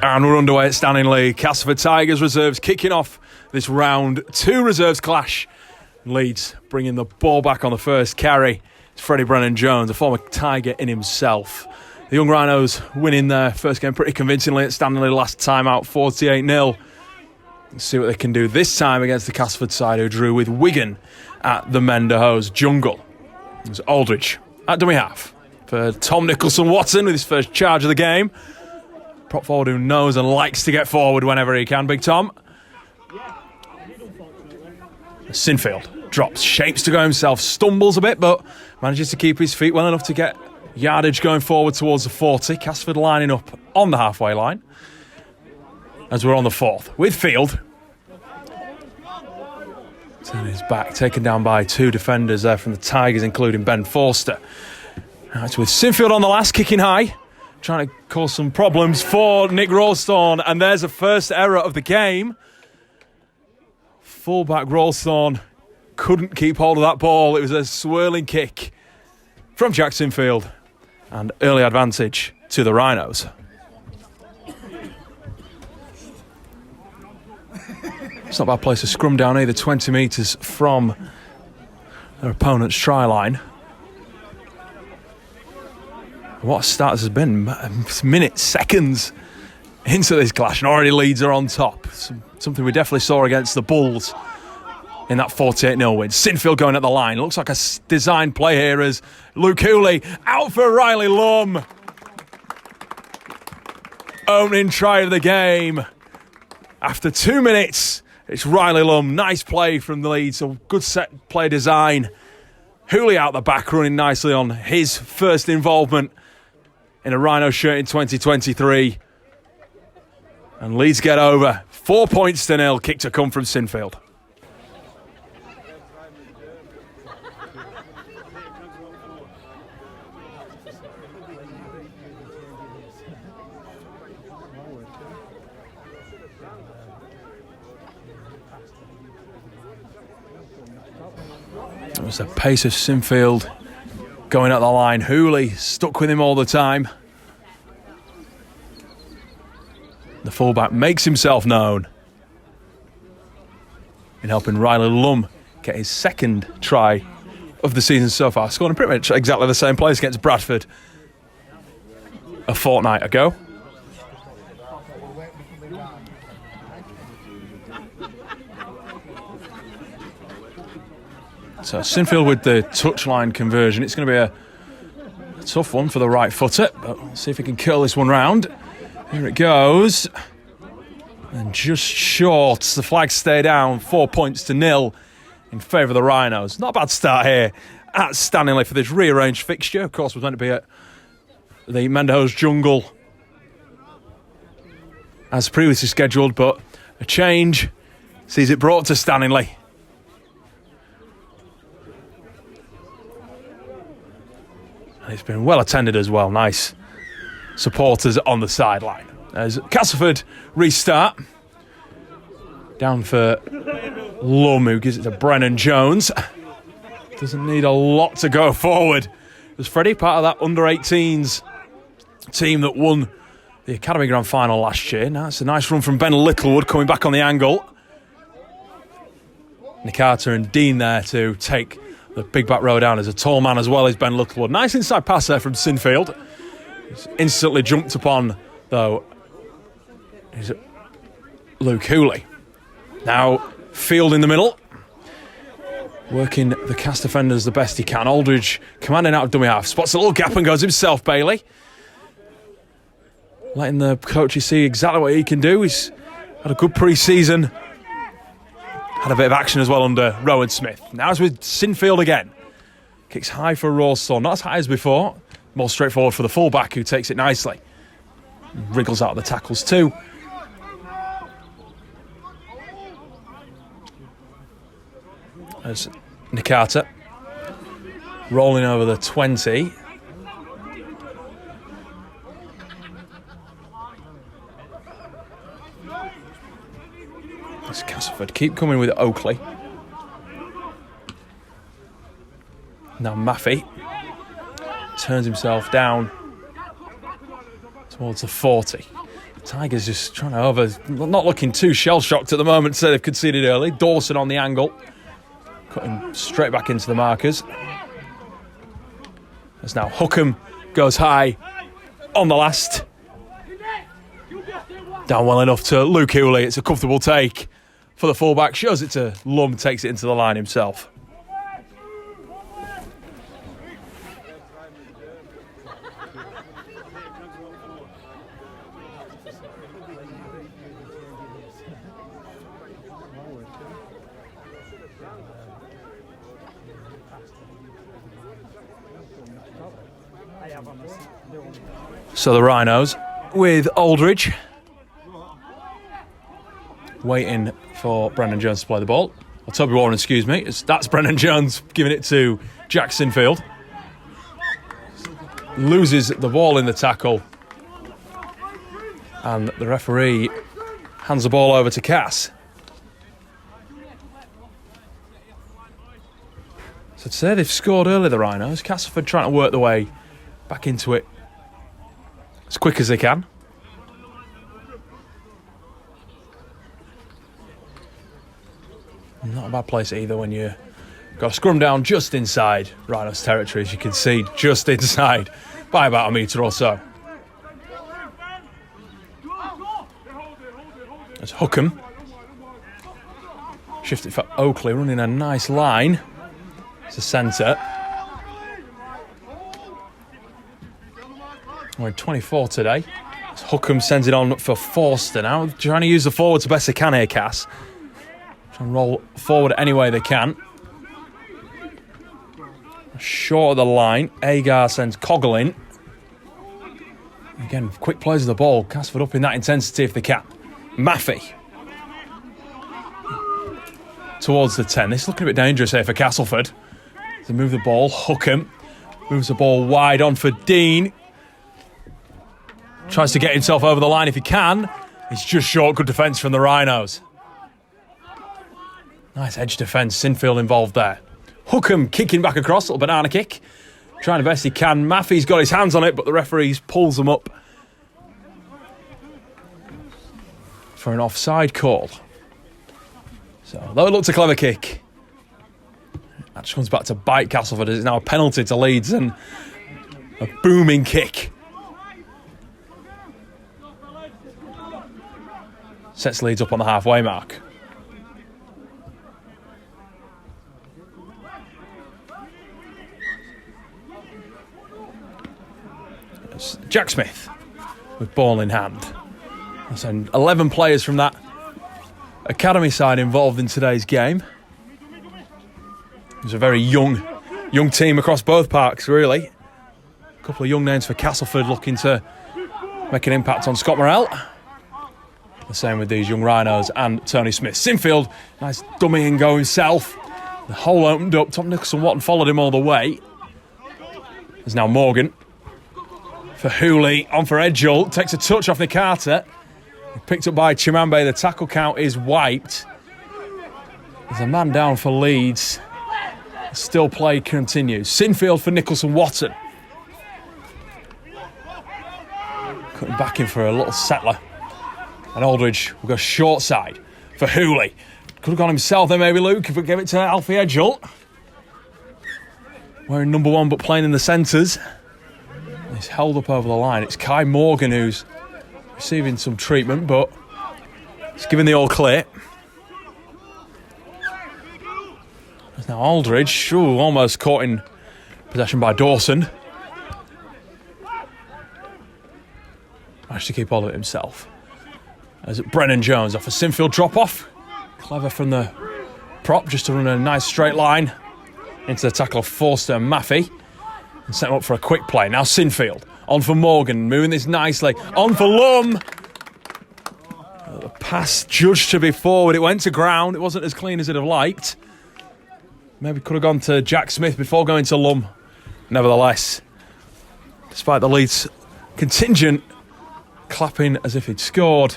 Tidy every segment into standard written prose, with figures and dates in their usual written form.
And we're underway at Stanningley. Castleford Tigers reserves kicking off this round 2 reserves clash. Leeds bringing the ball back on the first carry. It's Freddie Brennan-Jones, a former Tiger in himself. The young Rhinos winning their first game pretty convincingly at Stanningley last time out, 48-0. Let's see what they can do this time against the Castleford side who drew with Wigan at the Menderhose Jungle. It was Aldridge at dummy half for Tom Nicholson-Watson with his first charge of the game. Prop forward who knows and likes to get forward whenever he can, Big Tom. Sinfield drops, shapes to go himself, stumbles a bit, but manages to keep his feet well enough to get yardage going forward towards the 40. Castleford lining up on the halfway line as we're on the 4th with Field. Turning his back, taken down by 2 defenders there from the Tigers, including Ben Forster. Now it's with Sinfield on the last, kicking high, trying to cause some problems for Nick Rawsthorne, and there's the first error of the game. Fullback Rawsthorne couldn't keep hold of that ball. It was a swirling kick from Jack Sinfield, and early advantage to the Rhinos. It's not a bad place to scrum down either, 20 metres from their opponent's try line. What a start this has been. Minutes, seconds into this clash, and already Leeds are on top. Something we definitely saw against the Bulls in that 48-0 win. Sinfield going at the line. Looks like a designed play here as Luke Hooley out for Riley Lum. Opening try of the game. After 2 minutes, it's Riley Lum. Nice play from the Leeds. So good set play design. Hooley out the back, running nicely on his first involvement in a Rhino shirt in 2023. And Leeds get over. 4 points to 0. Kick to come from Sinfield. It was the pace of Sinfield going at the line. Hooley stuck with him all the time. The fullback makes himself known in helping Riley Lum get his second try of the season so far, scoring pretty much exactly the same place against Bradford a fortnight ago. So Sinfield with the touchline conversion. It's going to be a tough one for the right footer, but we'll see if he can curl this one round. Here it goes. And just short. The flags stay down. 4 points to 0 in favour of the Rhinos. Not a bad start here at Stanningley for this rearranged fixture. Of course, was meant to be at the Menderhose Jungle as previously scheduled, but a change sees it brought to Stanningley. And it's been well attended as well. Nice supporters on the sideline. As Castleford restart. Down for Lum, who gives it to Brennan-Jones. Doesn't need a lot to go forward. It was Freddie, part of that under-18s team that won the Academy Grand Final last year. Now it's a nice run from Ben Littlewood coming back on the angle. Nikata and Dean there to take the big back row down as a tall man as well as Ben Littlewood. Nice inside pass there from Sinfield. He's instantly jumped upon, though, is Luke Hooley. Now Field in the middle, working the cast defenders the best he can. Aldridge commanding out of dummy half, spots a little gap and goes himself, Bailey. Letting the coaches see exactly what he can do. He's had a good pre-season. Had a bit of action as well under Rowan Smith. Now it's with Sinfield again. Kicks high for Rawsthorne, not as high as before. More straightforward for the fullback who takes it nicely. Wriggles out of the tackles too. As Nikata rolling over the 20. As Castleford keep coming with Oakley. Now Maffey turns himself down towards the 40. Tigers just trying to not looking too shell-shocked at the moment, so they've conceded early. Dawson on the angle, cutting straight back into the markers. As now Hookham goes high on the last. Down well enough to Luke Hooley. It's a comfortable take for the fullback. Shows it to Lum, takes it into the line himself. So the Rhinos with Aldridge, waiting for Brendan Jones to play the ball. Or Toby Warren, excuse me. That's Brendan Jones giving it to Jack Sinfield. Loses the ball in the tackle. And the referee hands the ball over to Cass. So to say they've scored early, the Rhinos. Castleford trying to work their way back into it as quick as they can. Not a bad place either when you got a scrum down just inside Rhinos territory, as you can see, just inside by about a metre or so. There's Hookham. Shifted for Oakley, running a nice line. It's a centre. We're in 24 today. As Hookham sends it on for Forster now. Trying to use the forwards the best they can here, Cass. Trying to roll forward any way they can. Short of the line. Agar sends Coggle in. Again, quick plays of the ball. Castleford up in that intensity if they can. Maffey. Towards the 10. This is looking a bit dangerous here for Castleford. They move the ball. Hookham moves the ball wide on for Dean. Tries to get himself over the line if he can. It's just short. Good defence from the Rhinos. Nice edge defence. Sinfield involved there. Hookham kicking back across. Little banana kick. Trying the best he can. Maffey's got his hands on it, but the referee pulls them up for an offside call. So, though it looked a clever kick, that just comes back to bite Castleford as it's now a penalty to Leeds and a booming kick. Sets Leeds up on the halfway mark. It's Jack Smith with ball in hand. And 11 players from that academy side involved in today's game. It was a very young team across both parks, really. A couple of young names for Castleford looking to make an impact on Scott Morrell. The same with these young Rhinos and Tony Smith. Sinfield, nice dummy and go himself. The hole opened up. Tom Nicholson-Watton followed him all the way. There's now Morgan. For Hooley, on for Edgell. Takes a touch off Nick Carter. Picked up by Chimambe. The tackle count is wiped. There's a man down for Leeds. Still play continues. Sinfield for Nicholson-Watton. Cutting back in for a little settler. And Aldridge will go short side for Hooley. Could have gone himself there maybe, Luke, if we give it to Alfie Edgell. Wearing number 1 but playing in the centres. He's held up over the line. It's Kai Morgan who's receiving some treatment, but he's given the all clear. There's now Aldridge, almost caught in possession by Dawson. Managed to keep hold of it himself. As Brennan Jones off a Sinfield drop-off. Clever from the prop just to run a nice straight line into the tackle of Forster and Maffey. And set him up for a quick play. Now Sinfield. On for Morgan. Moving this nicely. On for Lum. The pass judged to be forward. It went to ground. It wasn't as clean as I'd have liked. Maybe could have gone to Jack Smith before going to Lum. Nevertheless, despite the Leeds contingent clapping as if he'd scored.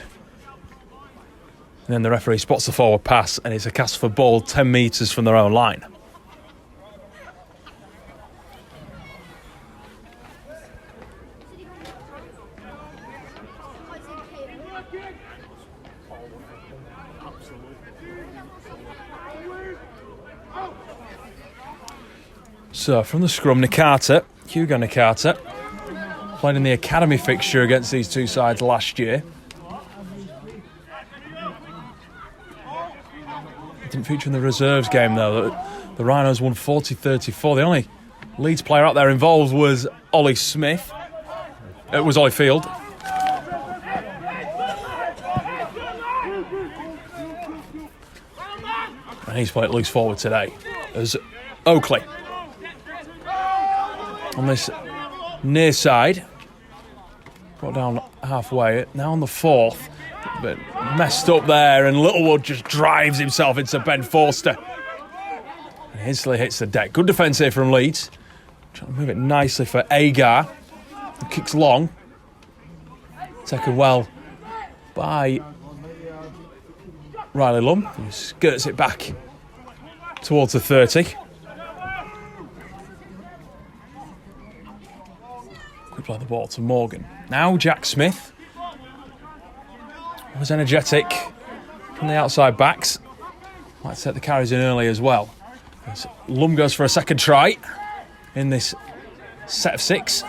And then the referee spots the forward pass and it's a Castleford ball 10 metres from their own line. So, from the scrum, Hugo Nakata, played in the academy fixture against these two sides last year. Didn't feature in the reserves game, though. The Rhinos won 40-34. The only Leeds player out there involved was Ollie Smith. It was Ollie Field. And he's played loose forward today. As Oakley on this near side, brought down halfway. Now on the fourth, but messed up there, and Littlewood just drives himself into Ben Forster. And instantly hits the deck. Good defence here from Leeds. Trying to move it nicely for Agar. He kicks long. Taken well by Riley Lum, who skirts it back towards the 30. Quick play the ball to Morgan. Now Jack Smith was energetic from the outside backs. Might set the carries in early as well. As Lum goes for a second try in this set of 6.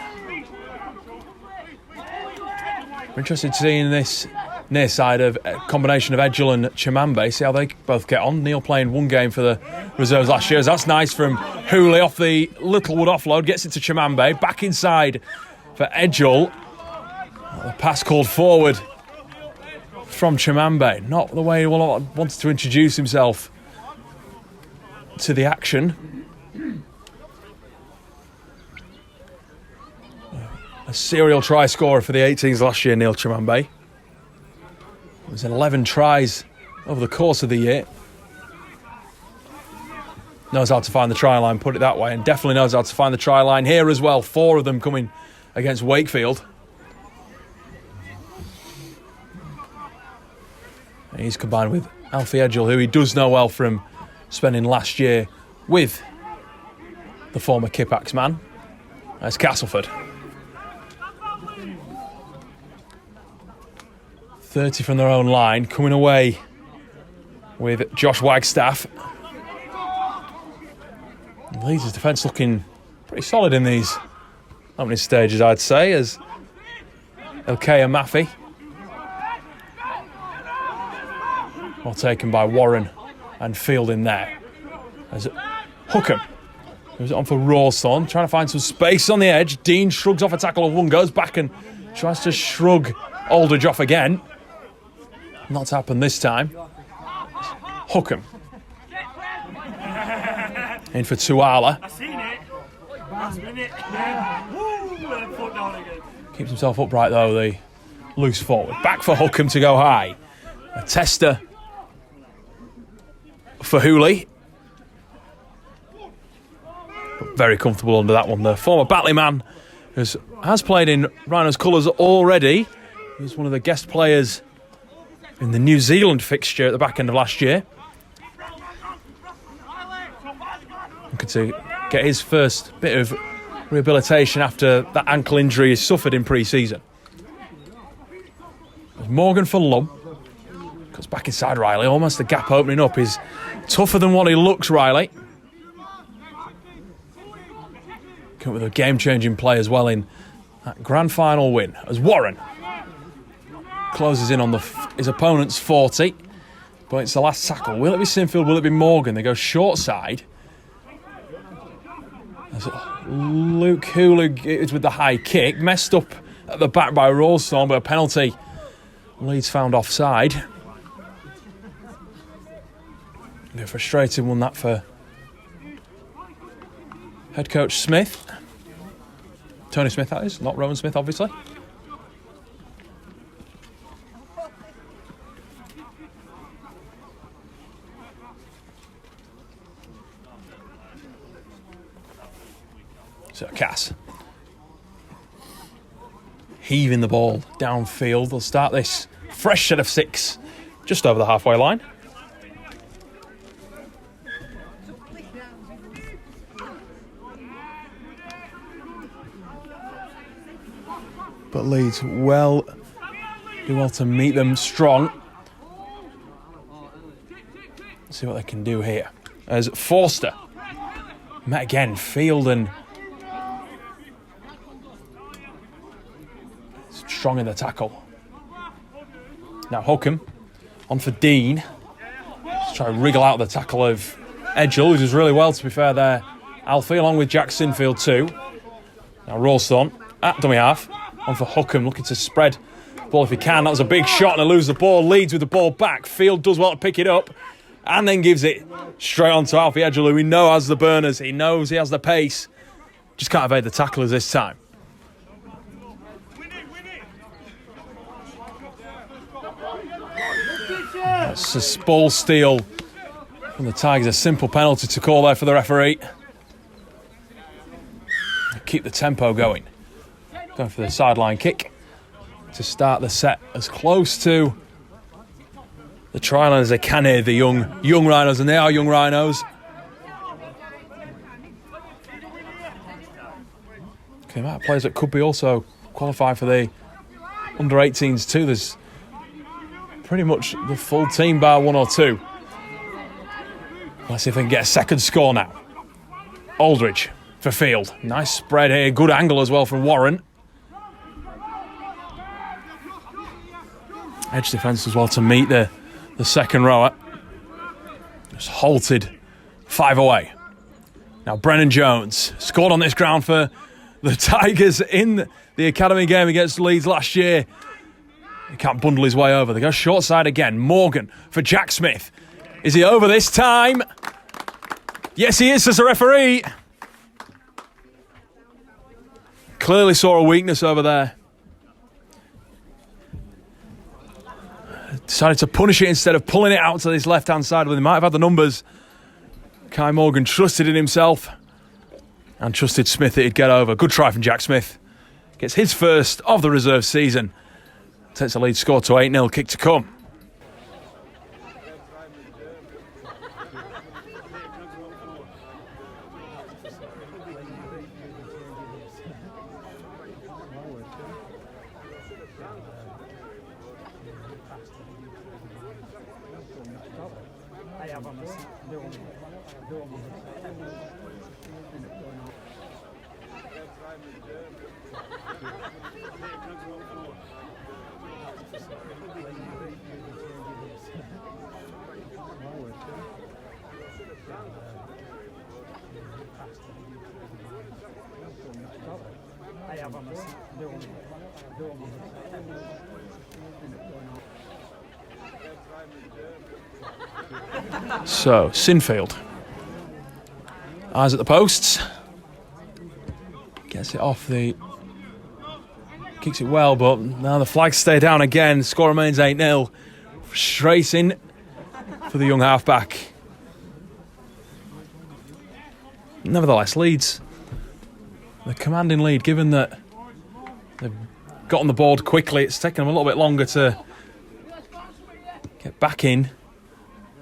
We're interested to see in this near side of a combination of Edgell and Chimambe, see how they both get on. Neil playing one game for the reserves last year. That's nice from Hooley off the Littlewood offload, gets it to Chimambe, back inside for Edgell. The pass called forward from Chimambe. Not the way he wanted to introduce himself to the action. A serial try scorer for the 18s last year, Neil Chimambe. It was 11 tries over the course of the year. Knows how to find the try line, put it that way, and definitely knows how to find the try line here as well. 4 of them coming against Wakefield. And he's combined with Alfie Edgell, who he does know well from spending last year with the former Kipax man. That's Castleford. 30 from their own line, coming away with Josh Wagstaff. Leeds' defence looking pretty solid in these opening stages, I'd say, as Ilkay and Maffey. Well taken by Warren and Field in there. As Hookham moves it on for Rawsthorne, trying to find some space on the edge. Dean shrugs off a tackle of one, goes back and tries to shrug Aldridge off again. Not to happen this time. Hookham. In for Tuala. I seen it. Last minute. Put down again. Keeps himself upright though, the loose forward. Back for Hookham to go high. A tester for Hooley. Very comfortable under that one. The former Batley man has played in Rhinos colours already. He was one of the guest players in the New Zealand fixture at the back end of last year. Looking to get his first bit of rehabilitation after that ankle injury he suffered in pre-season. There's Morgan for Lum. Goes back inside Riley. Almost the gap opening up. He's tougher than what he looks, Riley. Come with a game-changing play as well in that grand final win. As Warren closes in on his opponent's 40. But it's the last tackle. Will it be Sinfield? Will it be Morgan? They go short side. As Luke Hooley is with the high kick. Messed up at the back by Rawsthorne, but a penalty. Leeds found offside. A frustrating one that for head coach Smith. Tony Smith, that is. Not Rowan Smith, obviously. So Cass heaving the ball downfield. They'll start this fresh set of 6 just over the halfway line. But Leeds do well to meet them strong. Let's see what they can do here. As Forster Met again, Field and strong in the tackle. Now Hookham on for Dean. Just try to wriggle out the tackle of Edgell, who does really well, to be fair there. Alfie along with Jack Sinfield too. Now Ralston at dummy half. On for Hookham, looking to spread the ball if he can. That was a big shot and they lose the ball. Leeds with the ball back. Field does well to pick it up and then gives it straight on to Alfie Edgell, who we know has the burners. He knows he has the pace. Just can't evade the tacklers this time. That's a ball steal from the Tigers. A simple penalty to call there for the referee. Keep the tempo going. Going for the sideline kick to start the set as close to the try line as they can here, the young Rhinos, and they are young Rhinos. Okay, amount of players that could be also qualifying for the under-18s too. There's pretty much the full team bar one or two. Let's see if they can get a second score now. Aldridge for Field. Nice spread here. Good angle as well from Warren. Edge defence as well to meet the second rower. Just halted 5 away. Now Brennan Jones scored on this ground for the Tigers in the academy game against Leeds last year. He can't bundle his way over. They go short side again. Morgan for Jack Smith. Is he over this time? Yes, he is, as a referee. Clearly saw a weakness over there. Decided to punish it instead of pulling it out to this left-hand side. Well, they might have had the numbers. Kai Morgan trusted in himself and trusted Smith that he'd get over. Good try from Jack Smith. Gets his first of the reserve season. Takes the lead score to 8-0. Kick to come. So, Sinfield. Eyes at the posts. Gets it off the... Kicks it well, but now the flags stay down again. Score remains 8-0. Frustrating for the young halfback. Nevertheless, Leeds, the commanding lead, given that they've got on the board quickly. It's taken them a little bit longer to get back in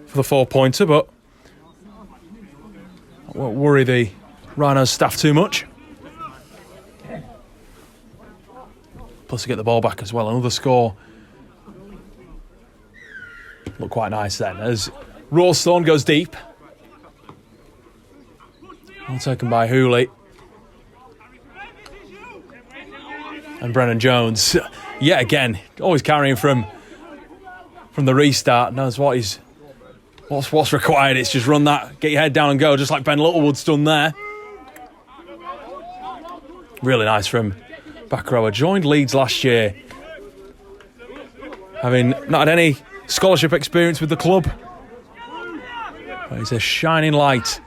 for the 4-pointer, but I won't worry the Rhinos staff too much. Plus to get the ball back as well. Another score. Look quite nice then as Rawsthorne goes deep. All taken by Hooley. And Brennan Jones, yet again, always carrying from the restart. Knows what's required. It's just run that, get your head down and go, just like Ben Littlewood's done there. Really nice from back rower. Joined Leeds last year, having not had any scholarship experience with the club. But he's a shining light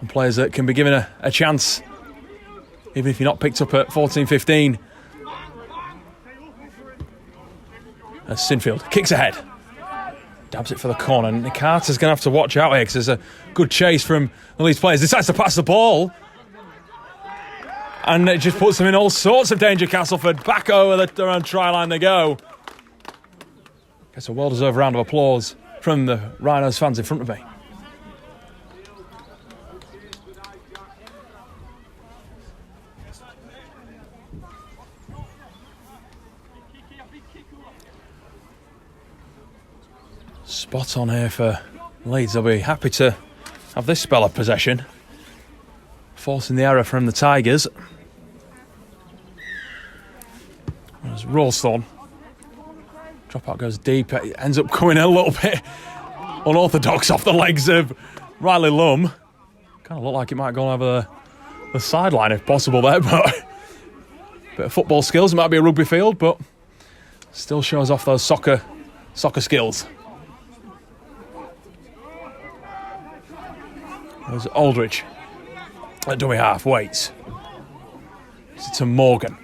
on players that can be given a chance, even if you're not picked up at 14, 15. As Sinfield kicks ahead. Dabs it for the corner. Nick Carter's going to have to watch out here because there's a good chase from the Leeds players. Decides to pass the ball. And it just puts them in all sorts of danger, Castleford. Back over their own try line they go. Gets a well-deserved round of applause from the Rhinos fans in front of me. Spot on here for Leeds. They'll be happy to have this spell of possession. forcing the error from the Tigers. There's Rawsthorne. Dropout goes deep. It ends up coming a little bit unorthodox off the legs of Riley Lum. Kind of looked like it might go over the sideline if possible there, but bit of football skills. It might be a rugby field, but still shows off those soccer skills. There's Aldridge at dummy half, waits. It's to Morgan.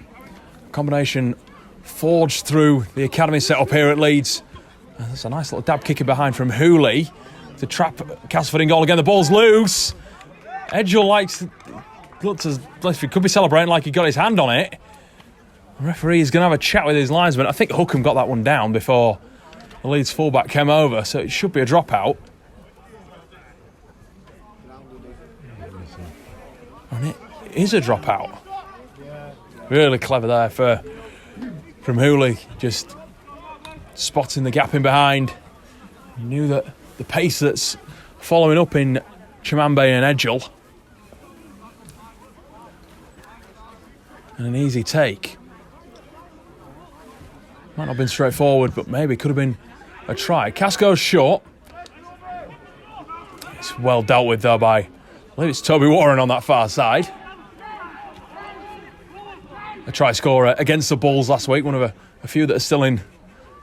Combination forged through the academy set up here at Leeds. There's a nice little dab kicker behind from Hooley to trap Castleford in goal again. The ball's loose. Edgell looks as if he could be celebrating like he got his hand on it. The referee is going to have a chat with his linesman. I think Hookham got that one down before the Leeds fullback came over, so it should be a dropout. And it is a dropout. Really clever there from Hooley, just spotting the gap in behind. He knew that the pace that's following up in Chimambe and Edgell. And an easy take. Might not have been straightforward, but maybe could have been a try. Cass goes short. It's well dealt with though by, I believe it's Toby Warren on that far side. A try scorer against the Bulls last week, one of a few that are still in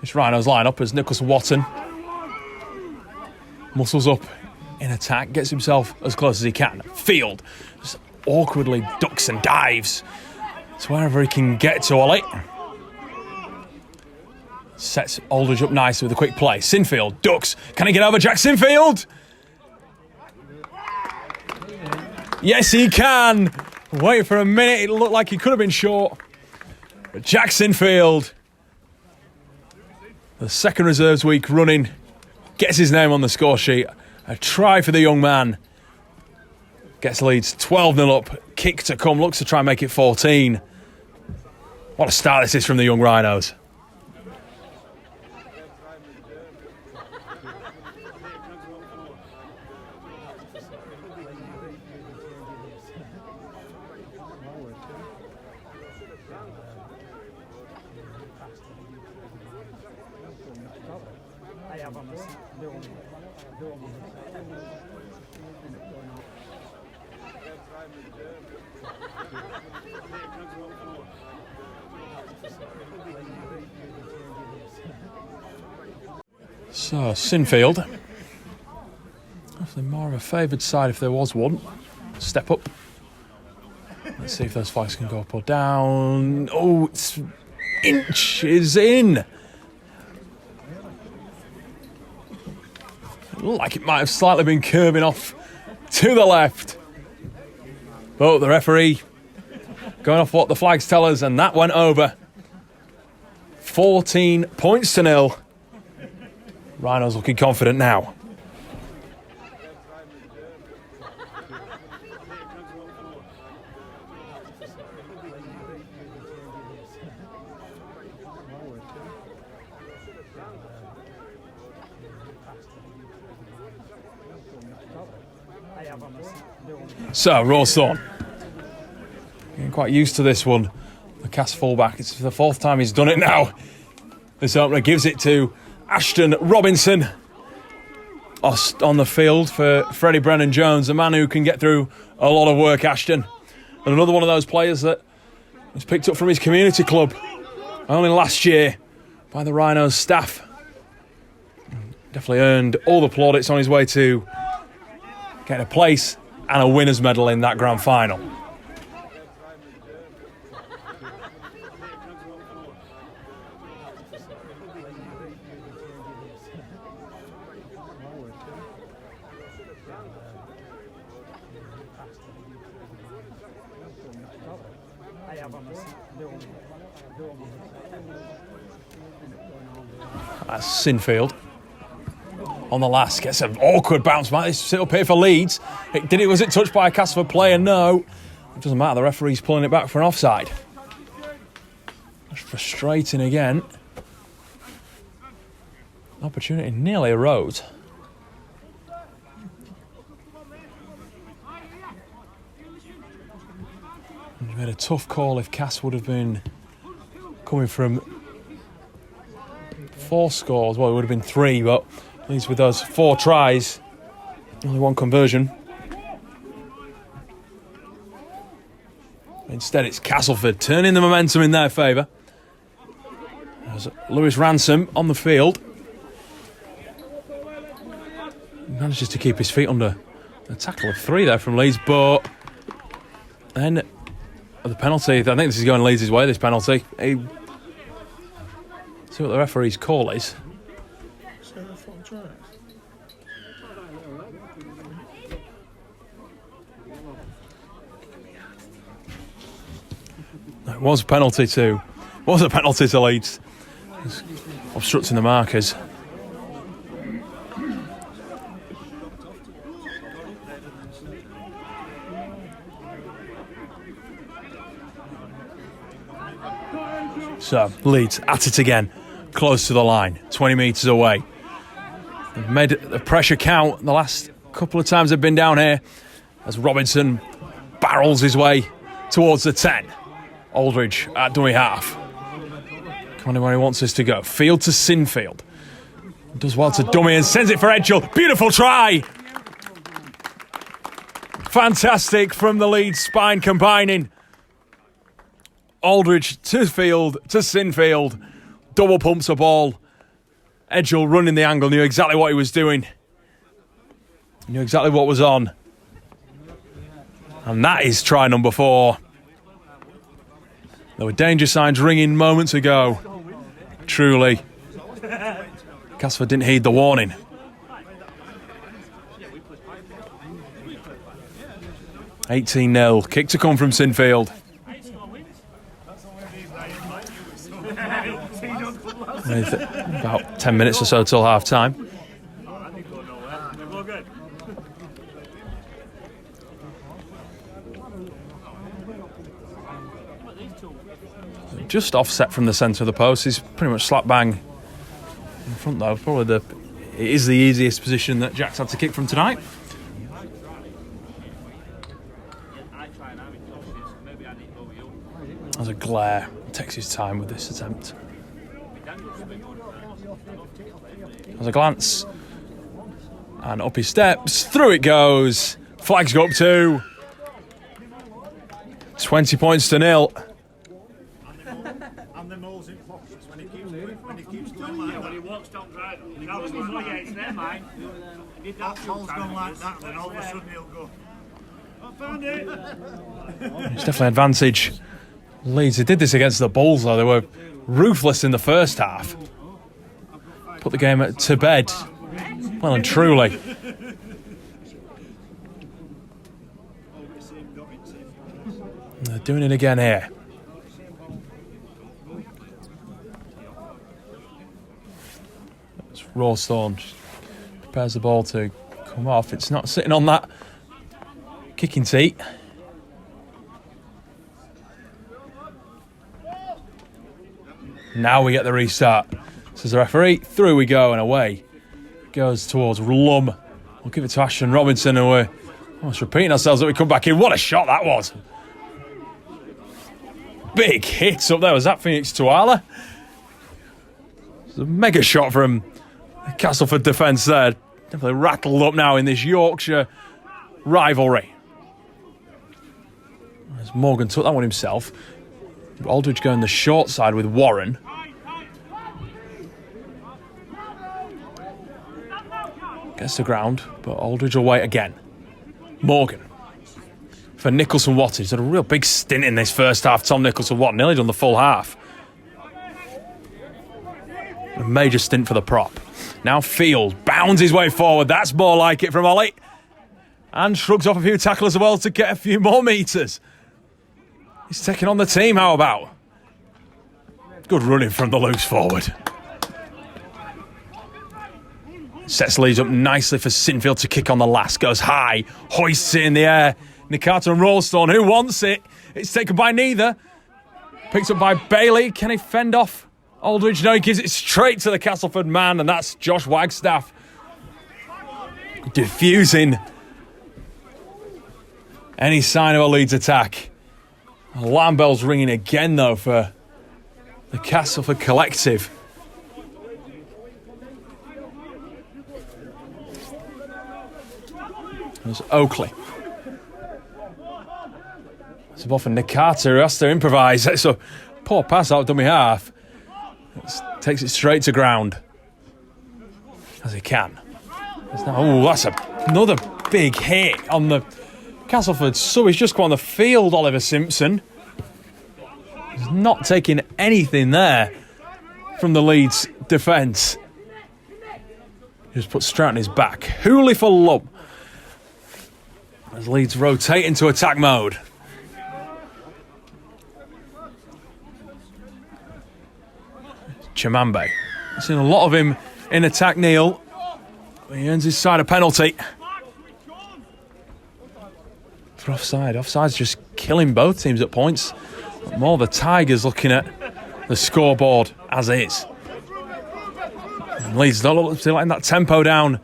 this Rhinos lineup, as Nicholas Watton muscles up in attack, gets himself as close as he can. Field just awkwardly ducks and dives to wherever he can get to Ollie. Sets Aldridge up nice with a quick play. Sinfield ducks. Can he get over Jack Sinfield? Yes, he can. Wait for a minute. It looked like he could have been short. But Jack Sinfield, the second reserves week running, gets his name on the score sheet. A try for the young man. Gets Leeds 12-0 up. Kick to come. Looks to try and make it 14. What a start this is from the young Rhinos. So, Sinfield, definitely more of a favoured side if there was one. Step up. Let's see if those flags can go up or down. Oh, it's inches in. It looked like it might have slightly been curving off to the left. But the referee going off what the flags tell us, and that went over. 14 points to 0. Rhinos looking confident now. So, Rawsthorne. Getting quite used to this one. The Cass fullback. It's the fourth time he's done it now. This opener gives it to Ashton Robinson on the field for Freddie Brennan-Jones, a man who can get through a lot of work, Ashton. And another one of those players that was picked up from his community club only last year by the Rhinos staff. Definitely earned all the plaudits on his way to getting a place and a winner's medal in that grand final. That's Sinfield. On the last, gets an awkward bounce back. This sit up here for Leeds. Was it touched by a Castleford player? No. It doesn't matter. The referee's pulling it back for an offside. That's frustrating again. Opportunity nearly arose. made a tough call if Cass would have been coming from 4 scores. Well, it would have been 3, but at least with those 4 tries, only 1 conversion. Instead, it's Castleford turning the momentum in their favour. There's Lewis Ransom on the field. He manages to keep his feet under a tackle of 3 there from Leeds, but then the penalty, I think this is going Leeds' way, this penalty. See what the referee's call is. It was a penalty to Leeds. Obstructing the markers. So, Leeds at it again, close to the line, 20 metres away. They've made the pressure count the last couple of times they've been down here as Robinson barrels his way towards the 10. Aldridge at dummy half. Coming where he wants us to go. Field to Sinfield. Does well to dummy and sends it for Edgell. Beautiful try! Fantastic from the Leeds spine combining. Aldridge to Field, to Sinfield. Double pumps a ball. Edgell running the angle, knew exactly what he was doing. Knew exactly what was on. And that is try number 4. There were danger signs ringing moments ago. Truly. Castleford didn't heed the warning. $18-0. Kick to come from Sinfield. With about 10 minutes or so till half time. Just offset from the centre of the post. He's pretty much slap bang in front though. Probably it is the easiest position that Jack's had to kick from tonight. There's a glare. Takes his time with this attempt. There's a glance. And up he steps. Through it goes. Flags go up 2. 20 points to 0. And the moles in pockets when he keeps going like that. When he walks down right. It's their mind. Mole's gone like that, then all of a sudden he'll go. I found it. It's definitely advantage. Leeds, they did this against the Bulls though. They were ruthless in the first half. Put the game to bed. Well and truly. They're doing it again here. It's Rawsthorne. Prepares the ball to come off. It's not sitting on that kicking seat. Now we get the restart. Says the referee. Through we go and away. Goes towards Lum. We'll give it to Ashton Robinson and we're almost repeating ourselves that we come back in. What a shot that was. Big hit up there. Was that Phoenix Tuala? It's a mega shot from the Castleford defence there. Definitely rattled up now in this Yorkshire rivalry. As Morgan took that one himself. Aldridge going the short side with Warren. Gets the ground, but Aldridge will wait again. Morgan. For Nicholson-Watt. He's had a real big stint in this first half. Tom Nicholson-Watt nearly done the full half. A major stint for the prop. Now Field bounds his way forward. That's more like it from Ollie. And shrugs off a few tackles as well to get a few more metres. He's taking on the team, how about? Good running from the loose forward. Sets Leeds up nicely for Sinfield to kick on the last. Goes high, hoists it in the air. Nikata and Rawsthorne, who wants it? It's taken by neither. Picked up by Bailey. Can he fend off Aldridge? No, he gives it straight to the Castleford man, and that's Josh Wagstaff. Diffusing any sign of a Leeds attack. Alarm bells ringing again, though, for the Castleford collective. There's Oakley. It's a ball for Nick Carter, who has to improvise. It's a poor pass out dummy half. Takes it straight to ground. As he can. That's another big hit on the Castleford sub. He's just gone on the field, Oliver Simpson. He's not taking anything there from the Leeds defence. Just put straight on his back. Hooley for Lump. As Leeds rotate into attack mode. Chimambe. I've seen a lot of him in attack, Neil. He earns his side a penalty. For offside. Offside's just killing both teams at points. But more the Tigers looking at the scoreboard as is. And Leeds don't look to be letting that tempo down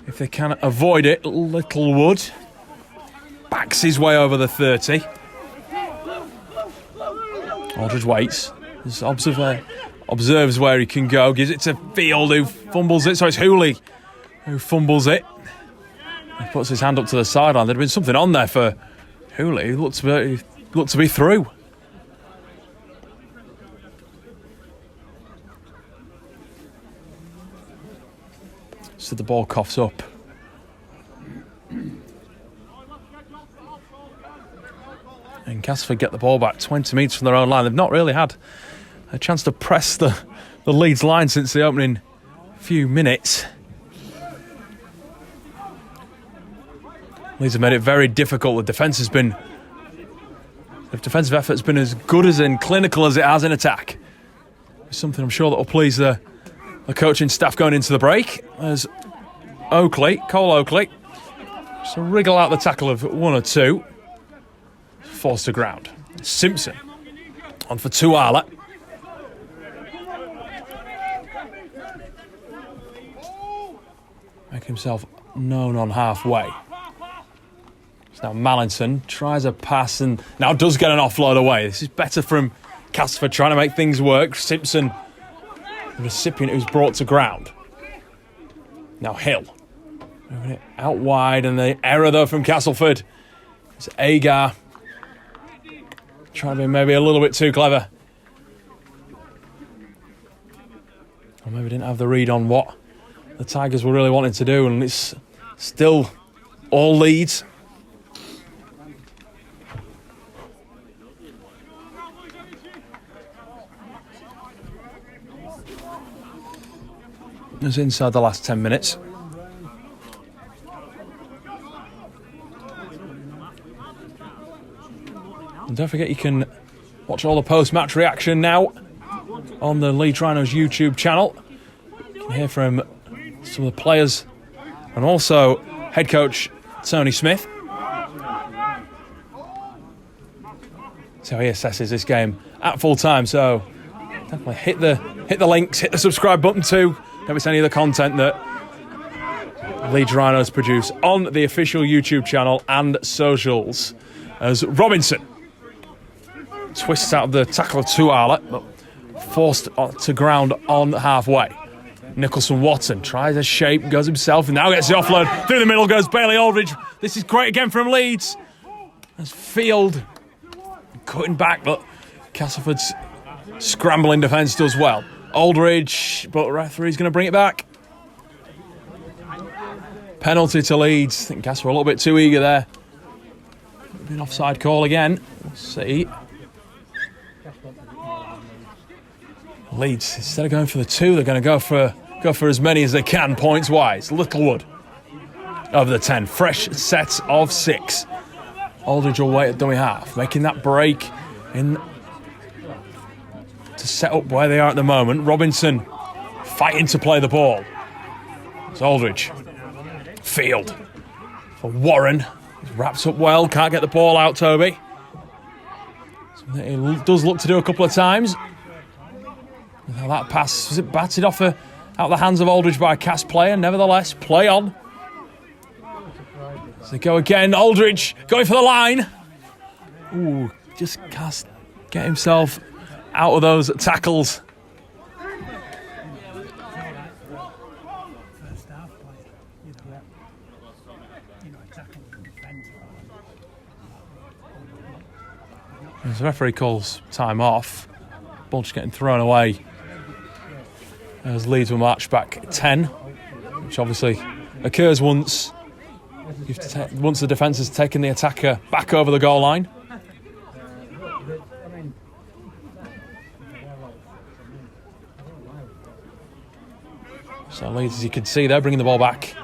if they can avoid it. Littlewood backs his way over the 30. Aldridge waits. Observes where he can go. Gives it to Field, who fumbles it. So it's Hooley who fumbles it. He puts his hand up to the sideline. There'd been something on there for Hooley. He looked to be through. So the ball coughs up. And Castleford get the ball back 20 metres from their own line. They've not really had a chance to press the Leeds line since the opening few minutes. Leeds have made it very difficult. The defensive effort's been as good as and clinical as it has in attack. It's something I'm sure that will please the coaching staff going into the break. There's Cole Oakley. Just a wriggle out the tackle of one or two. Forced to ground. Simpson on for Tuala. Make himself known on halfway. So now Mallinson tries a pass and now does get an offload away. This is better from Castleford trying to make things work. Simpson, the recipient who's brought to ground. Now Hill. Moving it out wide, and the error though from Castleford. It's Agar. Trying to be maybe a little bit too clever. Or maybe didn't have the read on what the Tigers were really wanting to do, and it's still all Leeds. It was inside the last 10 minutes. And don't forget you can watch all the post-match reaction now on the Leeds Rhinos YouTube channel. You can hear from some of the players and also head coach Tony Smith. So he assesses this game at full time. So definitely hit the links, hit the subscribe button too. Don't miss any of the content that Leeds Rhinos produce on the official YouTube channel and socials. As Robinson twists out of the tackle of Tuala, but forced to ground on halfway. Nicholson-Watson tries a shape, goes himself, and now gets the offload. Through the middle goes Bailey Aldridge. This is great again from Leeds. As Field cutting back, but Castleford's scrambling defence does well. Aldridge, but referee's going to bring it back. Penalty to Leeds. I think Castleford were a little bit too eager there. An offside call again. Let's see. Leeds, instead of going for the two, they're going to go for as many as they can points-wise. Littlewood over the 10. Fresh set of 6. Aldridge will wait at dummy half, making that break in to set up where they are at the moment. Robinson fighting to play the ball. It's Aldridge. Field for Warren. He wraps up well, can't get the ball out, Toby. He does look to do a couple of times. Now that pass, was it batted off out the hands of Aldridge by a cast player? Nevertheless, play on. As they go again, Aldridge going for the line. Ooh, just can't get himself out of those tackles. As the referee calls time off, ball just getting thrown away as Leeds will march back 10, which obviously occurs once the defence has taken the attacker back over the goal line. So Leeds, as you can see, they're bringing the ball back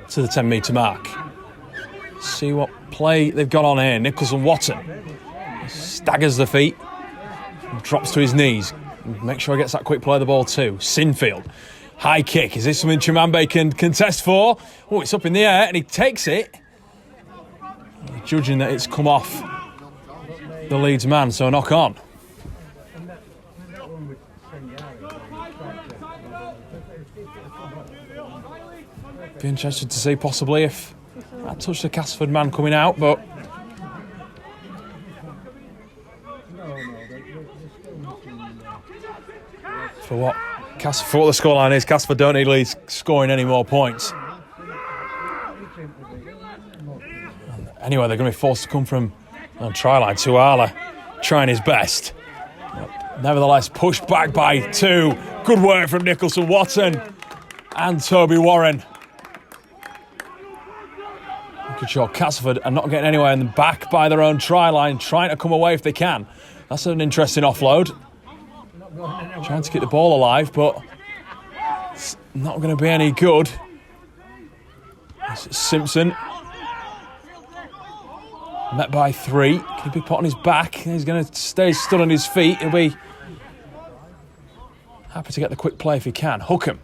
to the 10-metre mark. See what play they've got on here. Nichols and Watton staggers the feet, drops to his knees. Make sure he gets that quick play of the ball too. Sinfield, high kick. Is this something Chimambe can contest for? Oh, it's up in the air and he takes it. Judging that it's come off the Leeds man, so knock on. Be interested to see possibly if that touched the Castleford man coming out, but for what the scoreline is, Castleford don't need Leeds scoring any more points. Anyway, they're going to be forced to come from on try line. Tuala trying his best. Nevertheless, pushed back by 2. Good work from Nicholson Watton and Toby Warren. Good shot. Castleford are not getting anywhere in the back by their own try line, trying to come away if they can. That's an interesting offload. Trying to keep the ball alive, but it's not going to be any good. Simpson met by 3. Can he be put on his back? He's going to stay stood on his feet. He'll be happy to get the quick play if he can. Hookham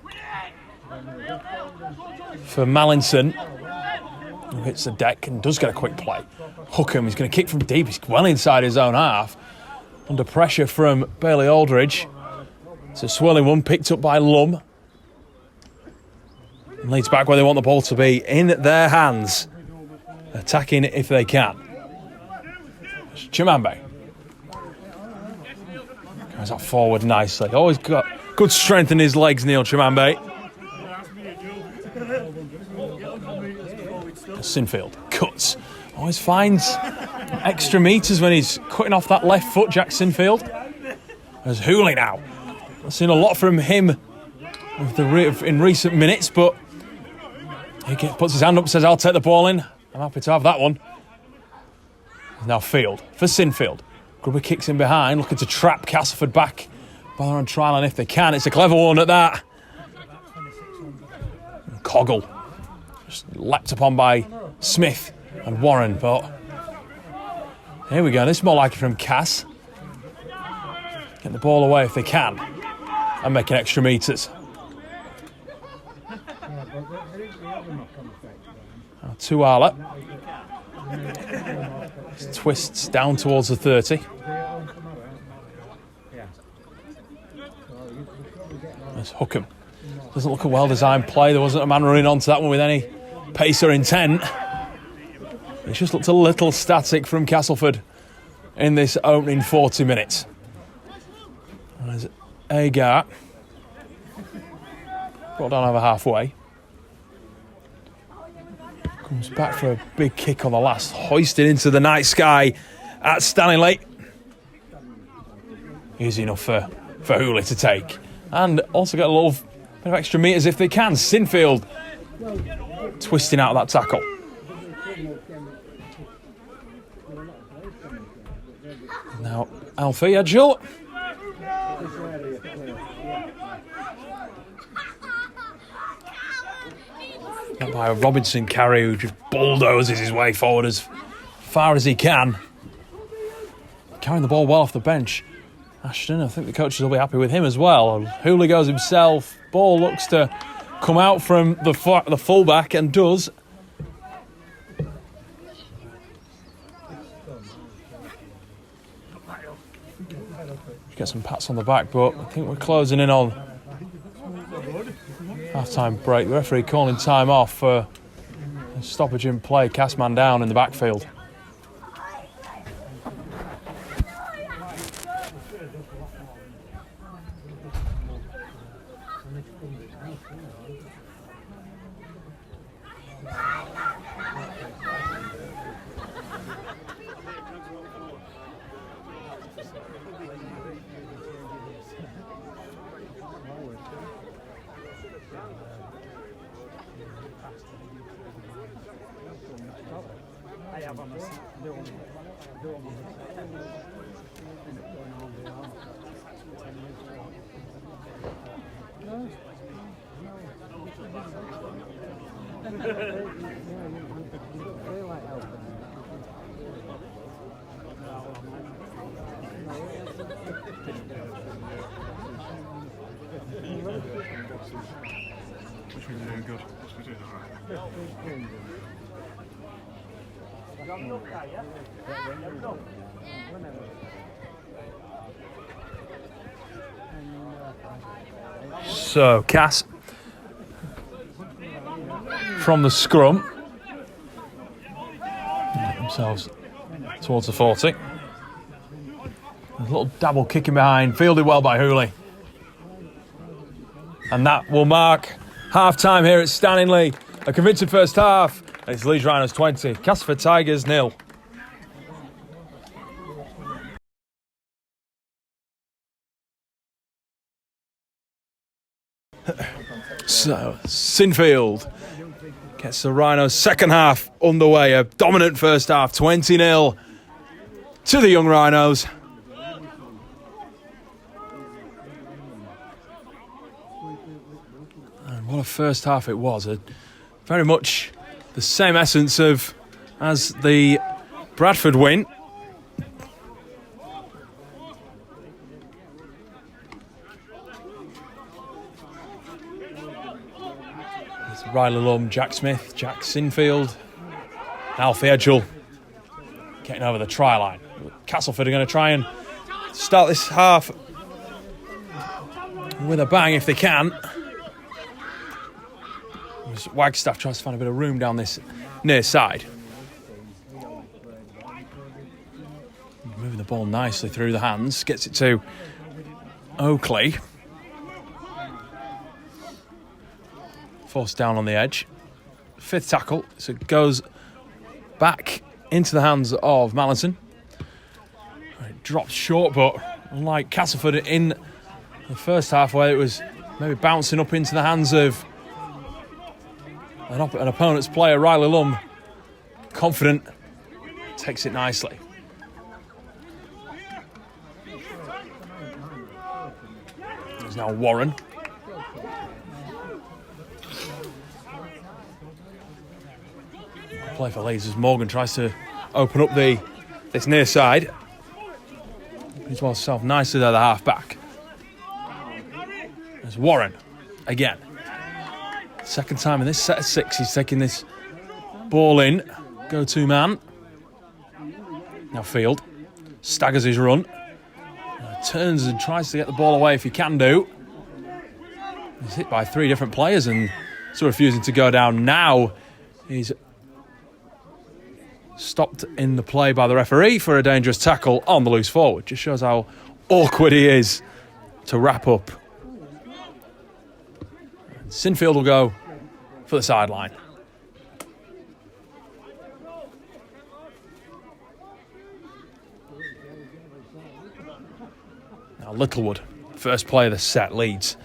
for Mallinson, who hits the deck and does get a quick play. Hookham is going to kick from deep. He's well inside his own half. Under pressure from Bailey Aldridge. It's a swirling one picked up by Lum. And Leeds back where they want the ball to be, in their hands. Attacking if they can. Chimambe. Goes up forward nicely. Always got good strength in his legs, Neil Chimambe. Sinfield cuts. Always finds extra metres when he's cutting off that left foot, Jack Sinfield. There's Hooley now. I've seen a lot from him in recent minutes, but he puts his hand up and says, I'll take the ball in. I'm happy to have that one. Now Field for Sinfield. Grubber kicks in behind, looking to trap Castleford back by their own try line if they can. It's a clever one at that. Coggle just leapt upon by Smith and Warren, but here we go. This is more like it from Cass. Getting the ball away if they can and making extra metres. Tuala twists down towards the 30. There's Hookham. Doesn't look a well-designed play. There wasn't a man running onto that one with any pace or intent. It just looked a little static from Castleford in this opening 40 minutes. And there's Agar. Brought down over halfway. Comes back for a big kick on the last. Hoisted into the night sky at Stanningley. Easy enough for Hooley to take. And also get a little bit of extra metres if they can. Sinfield twisting out of that tackle. Now Alfie Edgell. By a Robinson carry who just bulldozes his way forward as far as he can. Carrying the ball well off the bench. Ashton, I think the coaches will be happy with him as well. Hooley goes himself. Ball looks to come out from the fullback and does. Get some pats on the back, but I think we're closing in on half-time break. The referee calling time off for a stoppage in play. Cast man down in the backfield. Which we're doing good. We're doing alright. So, Cass from the scrum themselves towards the 40. A little double kicking behind, fielded well by Hooley. And that will mark half-time here at Stanningley. A convincing first half. It's Leeds Rhinos 20, Castleford Tigers 0. So, Sinfield gets the Rhinos' second half underway. A dominant first half, 20-0 to the young Rhinos. And what a first half it was. Very much the same essence of as the Bradford win. There's Riley Lum, Jack Smith, Jack Sinfield, Alfie Edgell getting over the try line. Castleford are going to try and start this half with a bang if they can. As Wagstaff tries to find a bit of room down this near side. Moving the ball nicely through the hands. Gets it to Oakley. Forced down on the edge. Fifth tackle. So it goes back into the hands of Mallinson. It drops short, but unlike Castleford in the first half where it was maybe bouncing up into the hands of an opponent's player, Riley Lum, confident, takes it nicely. There's now Warren. Play for Leeds as Morgan tries to open up this near side. He's well himself nicely there, the half back. There's Warren again. Second time in this set of 6, he's taking this ball in. Go-to man. Now Field staggers his run. Turns and tries to get the ball away if he can do. He's hit by 3 different players and still refusing to go down. Now he's stopped in the play by the referee for a dangerous tackle on the loose forward. Just shows how awkward he is to wrap up. Sinfield will go for the sideline. Now Littlewood, first play of the set, Leeds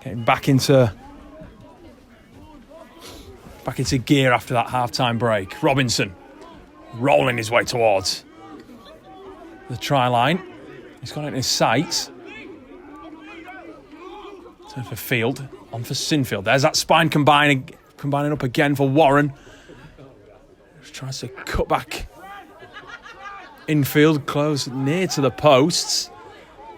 getting back into gear after that half-time break. Robinson rolling his way towards the try line. He's got it in his sights. Turn for Field, on for Sinfield. There's that spine combining up again for Warren. Just tries to cut back infield, close near to the posts.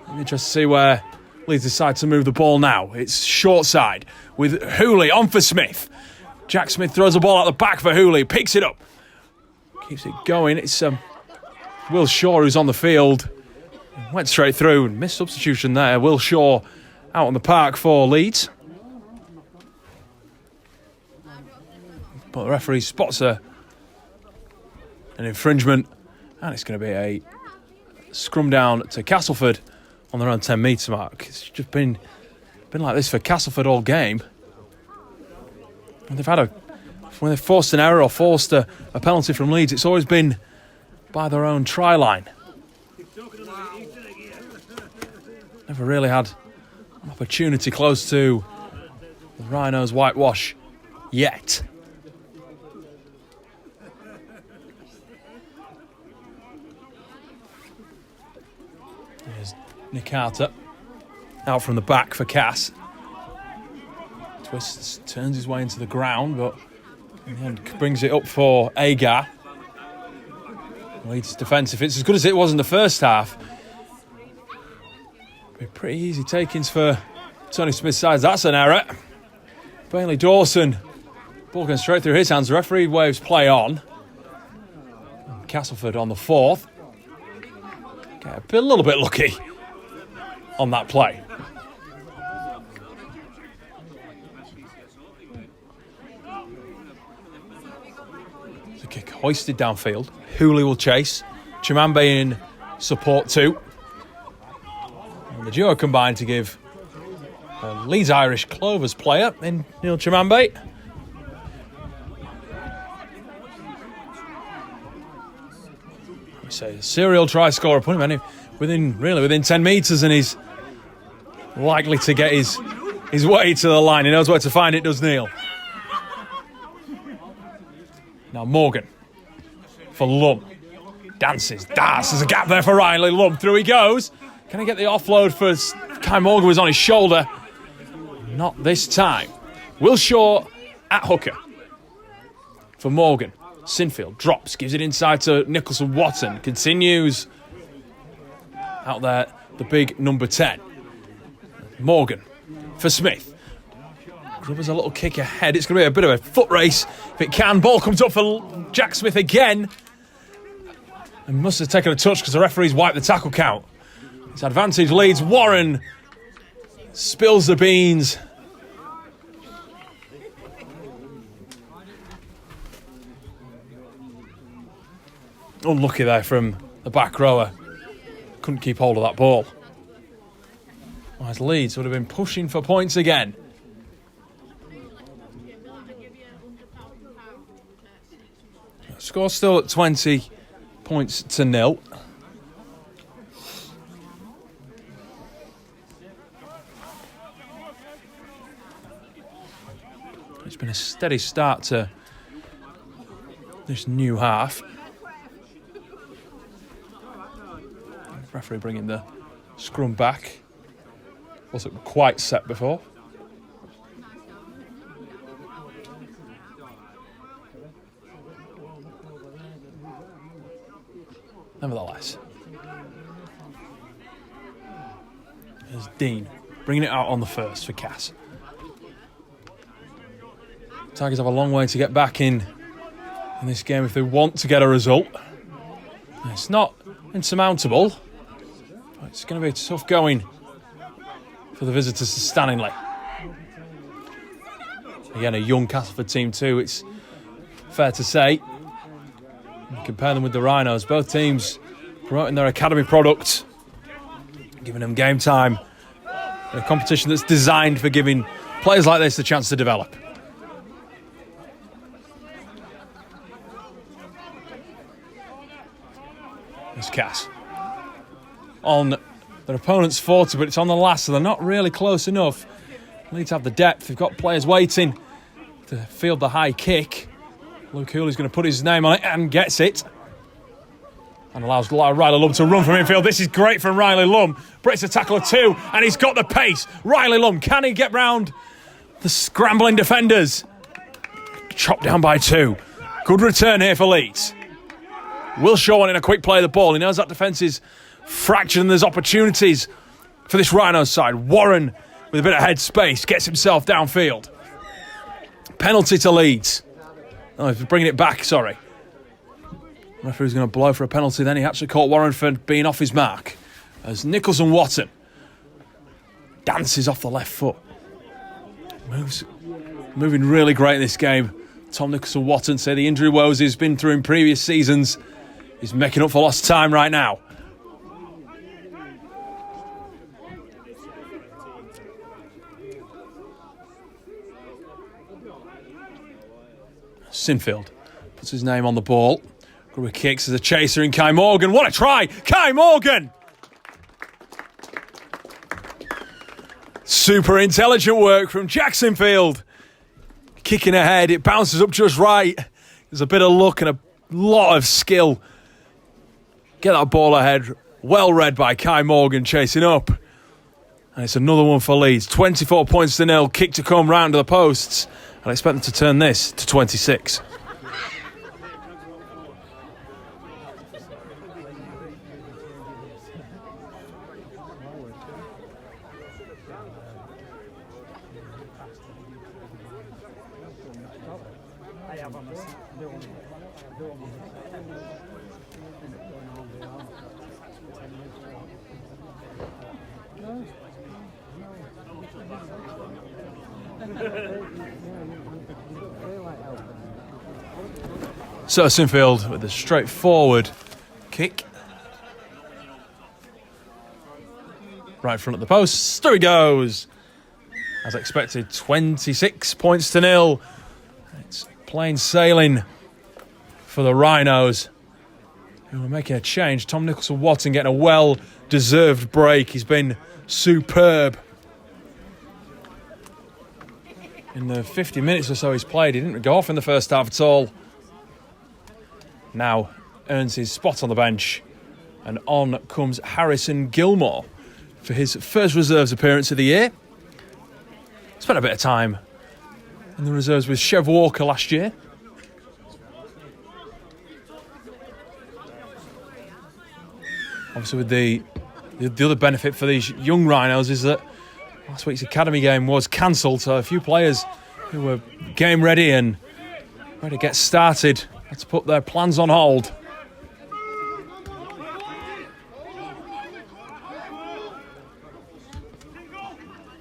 Let me just see where Leeds decide to move the ball now. It's short side with Hooley on for Smith. Jack Smith throws the ball out the back for Hooley, picks it up, keeps it going. It's Will Shaw who's on the field. Went straight through, missed substitution there. Will Shaw out on the park for Leeds. But the referee spots an infringement, and it's going to be a scrum down to Castleford on their own 10-metre mark. It's just been like this for Castleford all game. When they've forced an error or forced a penalty from Leeds, it's always been by their own try line. Never really had an opportunity close to the Rhinos' whitewash yet. There's Nick Carter out from the back for Cass. Twists, turns his way into the ground, but in the end brings it up for Agar. Leeds defence, if it's as good as it was in the first half, be pretty easy takings for Tony Smith's side. That's an error. Bailey Dawson, ball going straight through his hands. The referee waves play on. And Castleford on the fourth. Get a little bit lucky on that play. The kick hoisted downfield. Hooley will chase. Chimambe in support too. And the duo combined to give a Leeds Irish Clovers player in Neil Chimambe. We say a serial try scorer, put him within 10 metres, and he's likely to get his way to the line. He knows where to find it, does Neil. Now Morgan for Lum. Dances. There's a gap there for Riley Lum. Through he goes. Can he get the offload for Kai Morgan? Was on his shoulder. Not this time. Will Shaw at hooker for Morgan. Sinfield drops, gives it inside to Nicholson Watson. Continues out there, the big number 10. Morgan for Smith. Grubbers a little kick ahead. It's going to be a bit of a foot race if it can. Ball comes up for Jack Smith again. And must have taken a touch because the referee's wiped the tackle count. It's advantage Leeds. Warren spills the beans. Unlucky there from the back rower. Couldn't keep hold of that ball. Whereas Leeds would have been pushing for points again. Score still at 20 points to 0. It's been a steady start to this new half. Referee bringing the scrum back. Wasn't quite set before. Nevertheless, there's Dean bringing it out on the first for Cass. Tigers have a long way to get back in this game if they want to get a result. It's not insurmountable, but it's going to be tough going for the visitors to Stanningley. Again, a young Castleford team too, it's fair to say. You compare them with the Rhinos, both teams promoting their academy product, giving them game time, a competition that's designed for giving players like this the chance to develop. It's Cass on their opponent's 40, but it's on the last, so they're not really close enough. Leeds have the depth. They've got players waiting to field the high kick. Luke Hooley's going to put his name on it and gets it. And allows Riley Lum to run from infield. This is great from Riley Lum. Breaks a tackle of two, and he's got the pace. Riley Lum, can he get round the scrambling defenders? Chopped down by two. Good return here for Leeds. Will Shaw wanting a quick play of the ball. He knows that defence is fractured and there's opportunities for this Rhinos side. Warren, with a bit of head space, gets himself downfield. Penalty to Leeds. Oh, he's bringing it back, sorry. The referee's going to blow for a penalty then. He actually caught Warren for being off his mark. As Nicholson Watson dances off the left foot. Moving really great in this game. Tom Nicholson Watson say the injury woes he's been through in previous seasons is making up for lost time right now. Sinfield puts his name on the ball. Grubber kicks as a chaser in Kai Morgan. What a try! Kai Morgan! Super intelligent work from Jacksonfield. Kicking ahead, it bounces up just right. There's a bit of luck and a lot of skill. Get that ball ahead. Well read by Kai Morgan chasing up. And it's another one for Leeds. 24 points to 0. Kick to come round to the posts. I expect them to turn this to 26. So Sinfield with a straightforward kick. Right in front of the post. There he goes. As expected, 26 points to 0. It's plain sailing for the Rhinos, who are making a change. Tom Nicholson-Watson getting a well-deserved break. He's been superb. In the 50 minutes or so he's played, he didn't go off in the first half at all. Now earns his spot on the bench. And on comes Harrison Gilmore for his first reserves appearance of the year. Spent a bit of time in the reserves with Chev Walker last year. Obviously with the other benefit for these young Rhinos is that last week's academy game was cancelled, so a few players who were game ready and ready to get started had to put their plans on hold.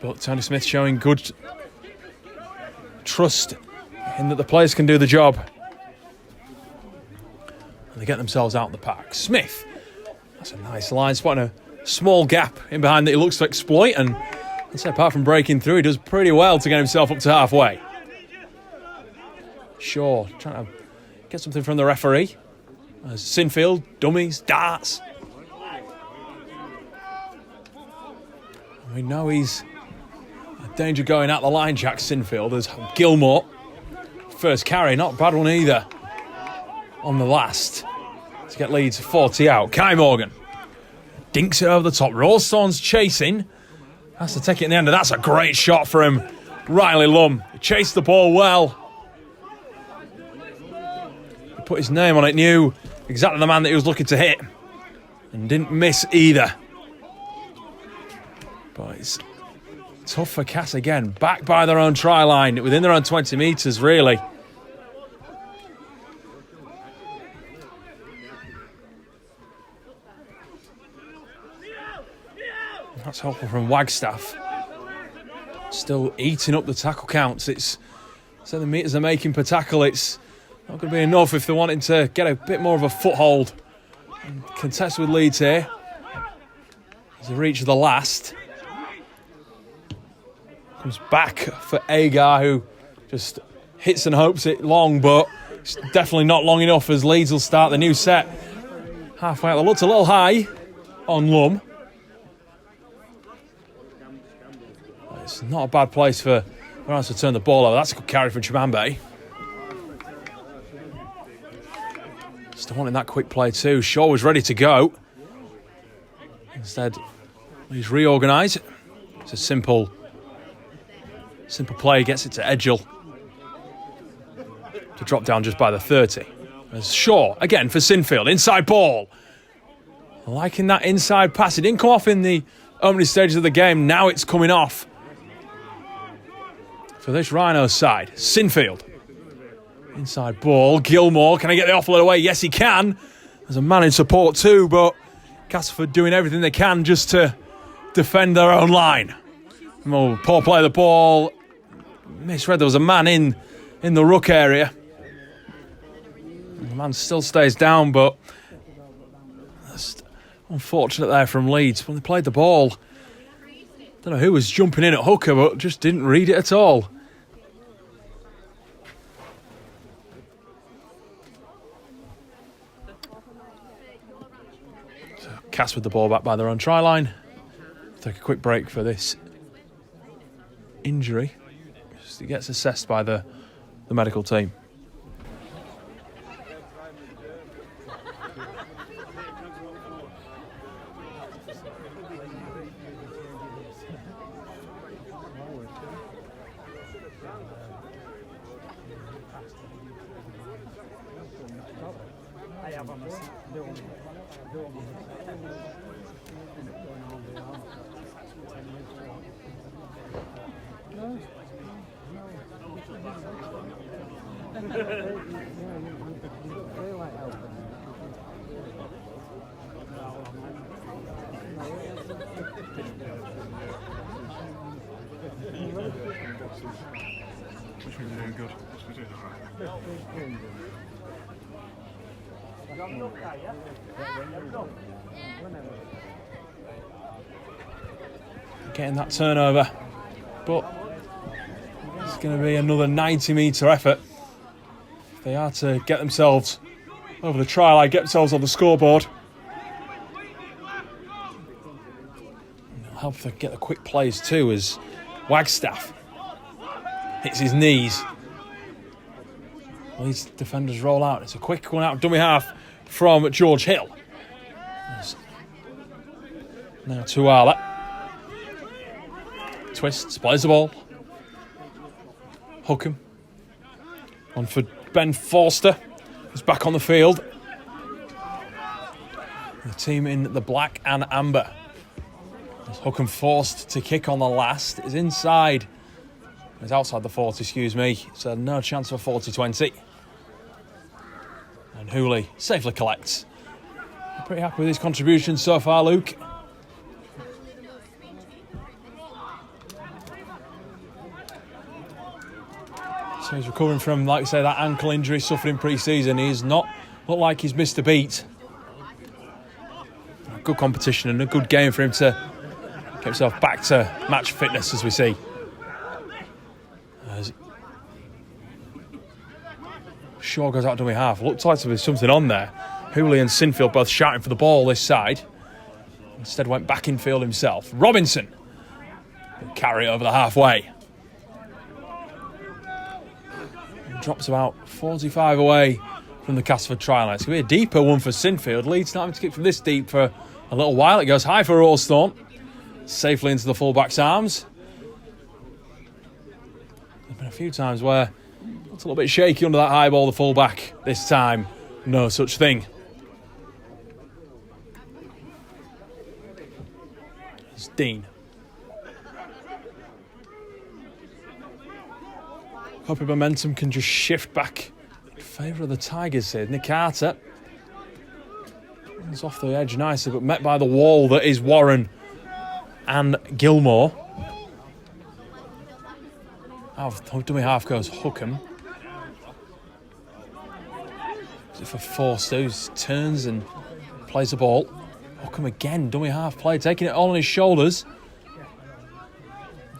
But Tony Smith showing good trust in that the players can do the job. And they get themselves out in the pack. Smith, that's a nice line, spotting a small gap in behind that he looks to exploit, and I'd say apart from breaking through, he does pretty well to get himself up to halfway. Shaw trying to get something from the referee. Sinfield, dummies, darts. We know he's a danger going out the line, Jack Sinfield. There's Gilmore. First carry, not a bad one either. On the last to get Leeds 40 out. Kai Morgan dinks it over the top. Rawstorn's chasing. Has to take it in the end, and that's a great shot for him. Riley Lum chased the ball well. He put his name on it, knew exactly the man that he was looking to hit, and didn't miss either. But it's tough for Cass again. Back by their own try line, within their own 20 metres, really. That's helpful from Wagstaff. Still eating up the tackle counts. It's so the meters are making per tackle. It's not going to be enough if they're wanting to get a bit more of a foothold and contest with Leeds here. As they reach the last. Comes back for Agar, who just hits and hopes it long, but it's definitely not long enough as Leeds will start the new set. Halfway out, they looked a little high on Lum. It's not a bad place for Rhinos to turn the ball over. That's a good carry from Chimambe. Still wanting that quick play too. Shaw was ready to go. Instead, he's reorganised. It's a simple play. Gets it to Edgell to drop down just by the 30. There's Shaw again for Sinfield. Inside ball. Liking that inside pass. It didn't come off in the opening stages of the game. Now it's coming off. For this Rhinos side, Sinfield. Inside ball, Gilmore. Can he get the offload away? Yes, he can. There's a man in support too, but Castleford doing everything they can just to defend their own line. Oh, poor play of the ball. Misread, there was a man in the ruck area. The man still stays down, but that's unfortunate there from Leeds. When they played the ball, don't know who was jumping in at hooker, but just didn't read it at all. Cass with the ball back by their own try line. Take a quick break for this injury. He gets assessed by the medical team. Which one's doing good? Which one's doing Getting that turnover, but it's going to be another 90-metre effort. If they are to get themselves over the try line, get themselves on the scoreboard. It'll help if they get the quick plays too, as Wagstaff hits his knees. These defenders roll out. It's a quick one out of dummy half from George Hill. Now to Arlett. Twists, plays the ball. Hookham. On for Ben Forster. He's back on the field. The team in the black and amber. As Hookham forced to kick on the last. Is inside. He's outside the 40, excuse me. So no chance for 40-20. And Hooley safely collects. I'm pretty happy with his contribution so far, Luke. So he's recovering from, like you say, that ankle injury suffered in pre-season. He's not looked like he's missed a beat. A good competition and a good game for him to get himself back to match fitness, as we see. As Shaw goes out to dummy half. Looked like there was something on there. Hooley and Sinfield both shouting for the ball this side. Instead went back in field himself. Robinson carry over the halfway. Drops about 45 away from the Castleford try line. It's going to be a deeper one for Sinfield. Leeds not having to kick from this deep for a little while. It goes high for Allstorm. Safely into the fullback's arms. There's been a few times where it's a little bit shaky under that high ball, the fullback. This time, no such thing. It's Dean. Hoping momentum can just shift back in favour of the Tigers here. Nick Carter is off the edge nicely, but met by the wall that is Warren and Gilmore. Out of dummy half goes Hookham. For Forster, who turns and plays the ball. Hookham again, dummy half play, taking it all on his shoulders.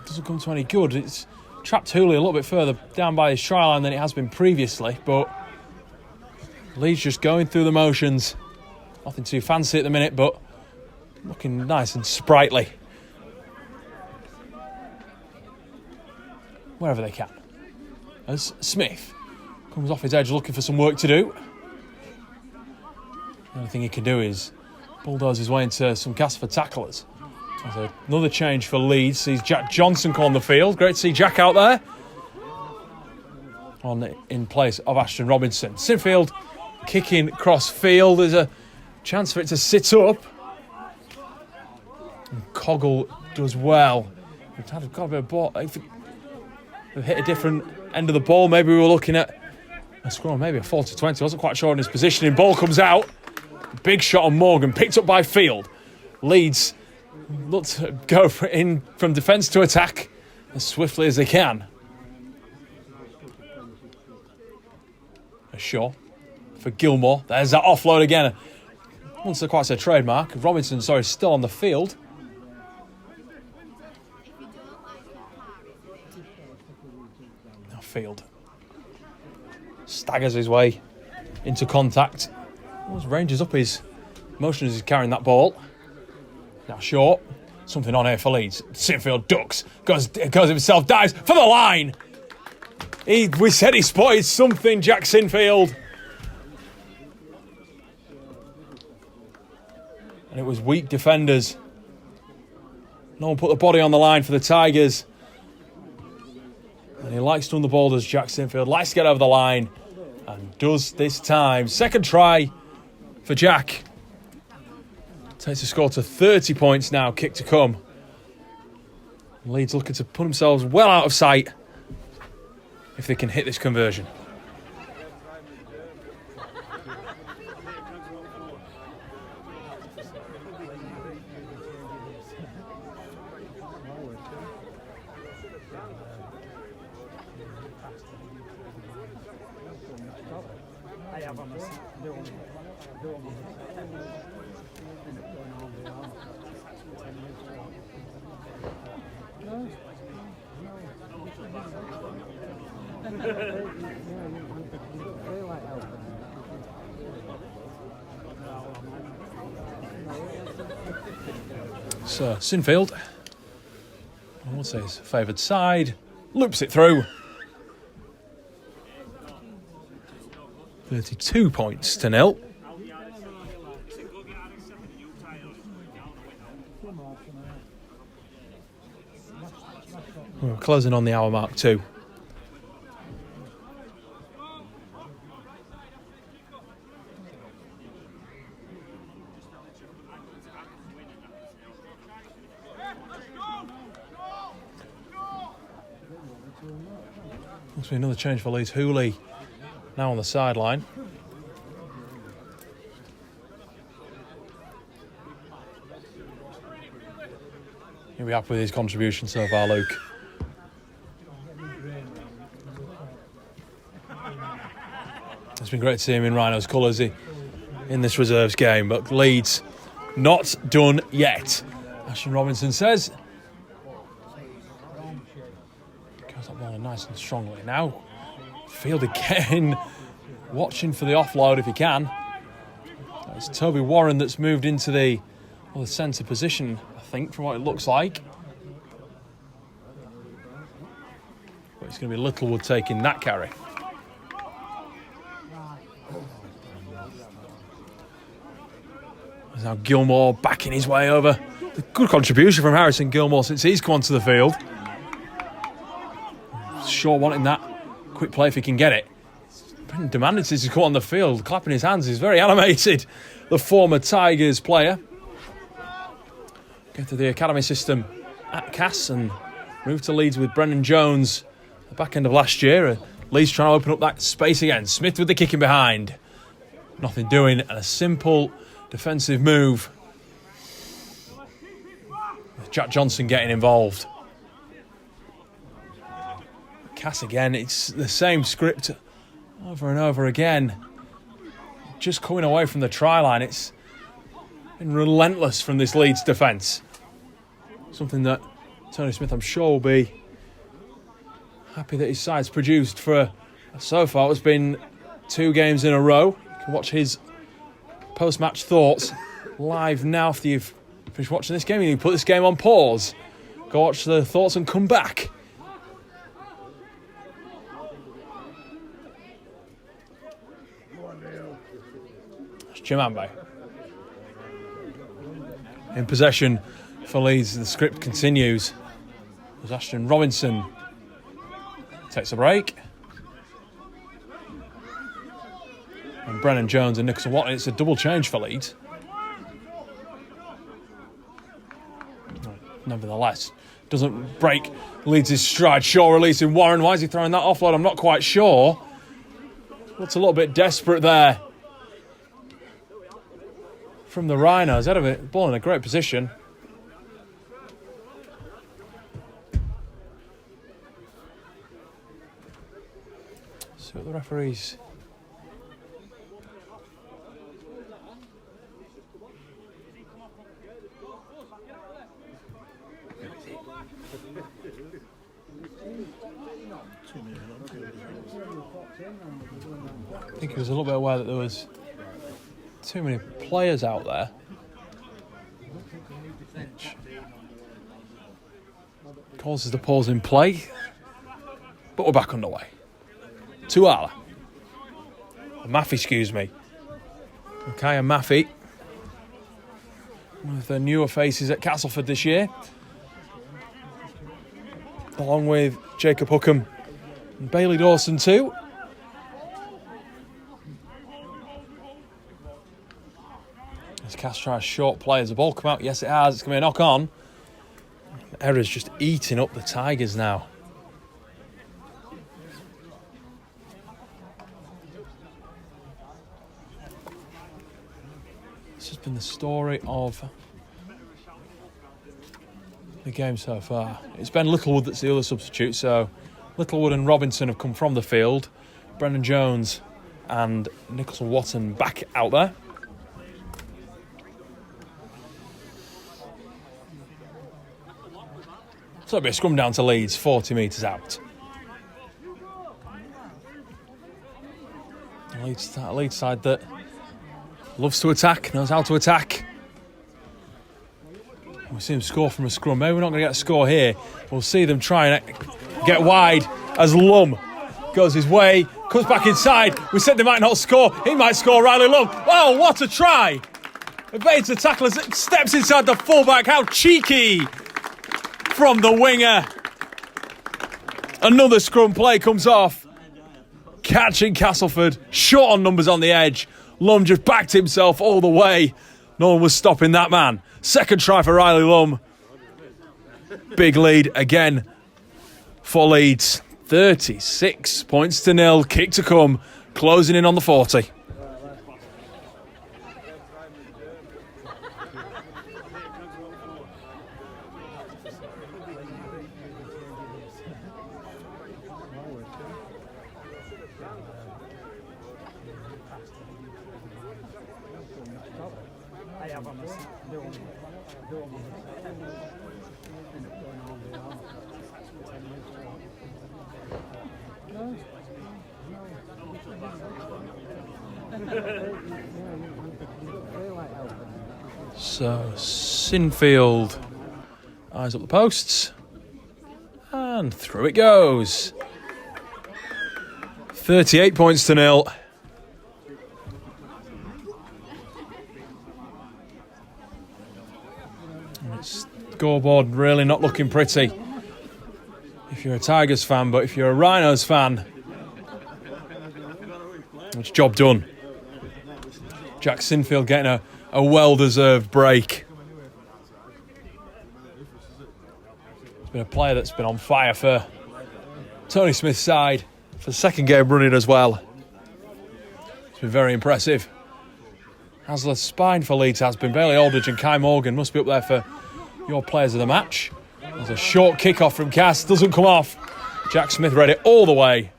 Doesn't come to any good. It's trapped Hooley a little bit further down by his try line than it has been previously, but Leeds just going through the motions. Nothing too fancy at the minute, but looking nice and sprightly. Wherever they can. As Smith comes off his edge looking for some work to do. The only thing he can do is bulldoze his way into some Castleford tacklers. There's another change for Leeds. Sees Jack Johnson come on the field. Great to see Jack out there. In place of Ashton Robinson. Sinfield kicking cross field. There's a chance for it to sit up. And Coggle does well. We've got a bit of ball. We've hit a different end of the ball. Maybe we were looking at a score, maybe a 40-20. Wasn't quite sure on his positioning. Ball comes out. Big shot on Morgan. Picked up by Field. Leeds look to go in from defence to attack as swiftly as they can. Shaw for Gilmore. There's that offload again. Once they're quite a trademark. Robinson, still on the field. Now Field staggers his way into contact. Rangers up his Motion as he's carrying that ball. Now short. Something on here for Leeds. Sinfield ducks. Goes himself. Dives for the line. We said he spotted something, Jack Sinfield. And it was weak defenders. No one put the body on the line for the Tigers. And he likes to run the ball, does Jack Sinfield. Likes to get over the line. And does this time. Second try for Jack. Takes the score to 30 points now. Kick to come. Leeds looking to put themselves well out of sight if they can hit this conversion. So, Sinfield, I would say his favoured side, loops it through. 32 points to 0. We're closing on the hour mark too. Must be another change for Leeds. Hooley now on the sideline. You'll be happy with his contribution so far, Luke. It's been great to see him in Rhinos colours in this reserves game, but Leeds not done yet. Ashton Robinson says. Goes up ball nice and strongly now. Field again, watching for the offload if he can. It's Toby Warren that's moved into the centre position, I think, from what it looks like. But it's going to be Littlewood taking that carry. There's now Gilmore backing his way over. A good contribution from Harrison Gilmore since he's come onto the field. Sure wanting that quick play if he can get it. Been demanded since he's come on the field, clapping his hands. He's very animated, the former Tigers player. Get to the academy system at Cass and moved to Leeds with Brendan Jones at the back end of last year. Leeds trying to open up that space again. Smith with the kicking behind. Nothing doing, and a simple defensive move. Jack Johnson getting involved. Cass again, it's the same script over and over again. Just coming away from the try line, it's been relentless from this Leeds defence. Something that Tony Smith, I'm sure, will be happy that his side's produced for, so far, it's been 2 games in a row. You can watch his post-match thoughts live now after you've finished watching this game. You can put this game on pause, go watch the thoughts and come back. Chimambe in possession for Leeds. The script continues as Ashton Robinson takes a break, and Brennan Jones and Nicholson Watton. It's a double change for Leeds. Nevertheless, doesn't break Leeds' stride. Shaw releasing Warren. Why is he throwing that offload? I'm not quite sure. Looks a little bit desperate there from the Rhinos. Out of it, ball in a great position. See what the referees. I think he was a little bit aware that there was too many players out there. Causes the pause in play. But we're back underway. 2-Ala. Maffey, excuse me. Okay, and Maffey. One of the newer faces at Castleford this year. Along with Jacob Hookham and Bailey Dawson too. As Cass tries short play, has the ball come out? Yes, it has. It's going to be a knock on. Error's just eating up the Tigers now. This has been the story of the game so far. It's Ben Littlewood that's the other substitute, so Littlewood and Robinson have come from the field. Brendan Jones and Nicholas Watson back out there. So it'll be a scrum down to Leeds, 40 metres out. Leeds side that loves to attack, knows how to attack. We see them score from a scrum. Maybe we're not going to get a score here. We'll see them try and get wide as Lum goes his way, comes back inside. We said they might not score. He might score, Riley Lum. Oh, what a try! Evades the tackler, steps inside the fullback. How cheeky from the winger. Another scrum play comes off. Catching Castleford, short on numbers on the edge. Lum just backed himself all the way. No one was stopping that man. Second try for Riley Lum. Big lead again for Leeds. 36 points to nil. Kick to come. Closing in on the 40. So, Sinfield eyes up the posts and through it goes. 38 points to nil. Scoreboard really not looking pretty if you're a Tigers fan, but if you're a Rhinos fan, it's job done. Jack Sinfield getting a well-deserved break. He's been a player that's been on fire for Tony Smith's side for the second game running as well. It's been very impressive. As the spine for Leeds has been, Bailey Aldridge and Kai Morgan must be up there for your players of the match. There's a short kick-off from Cass, doesn't come off. Jack Smith read it all the way.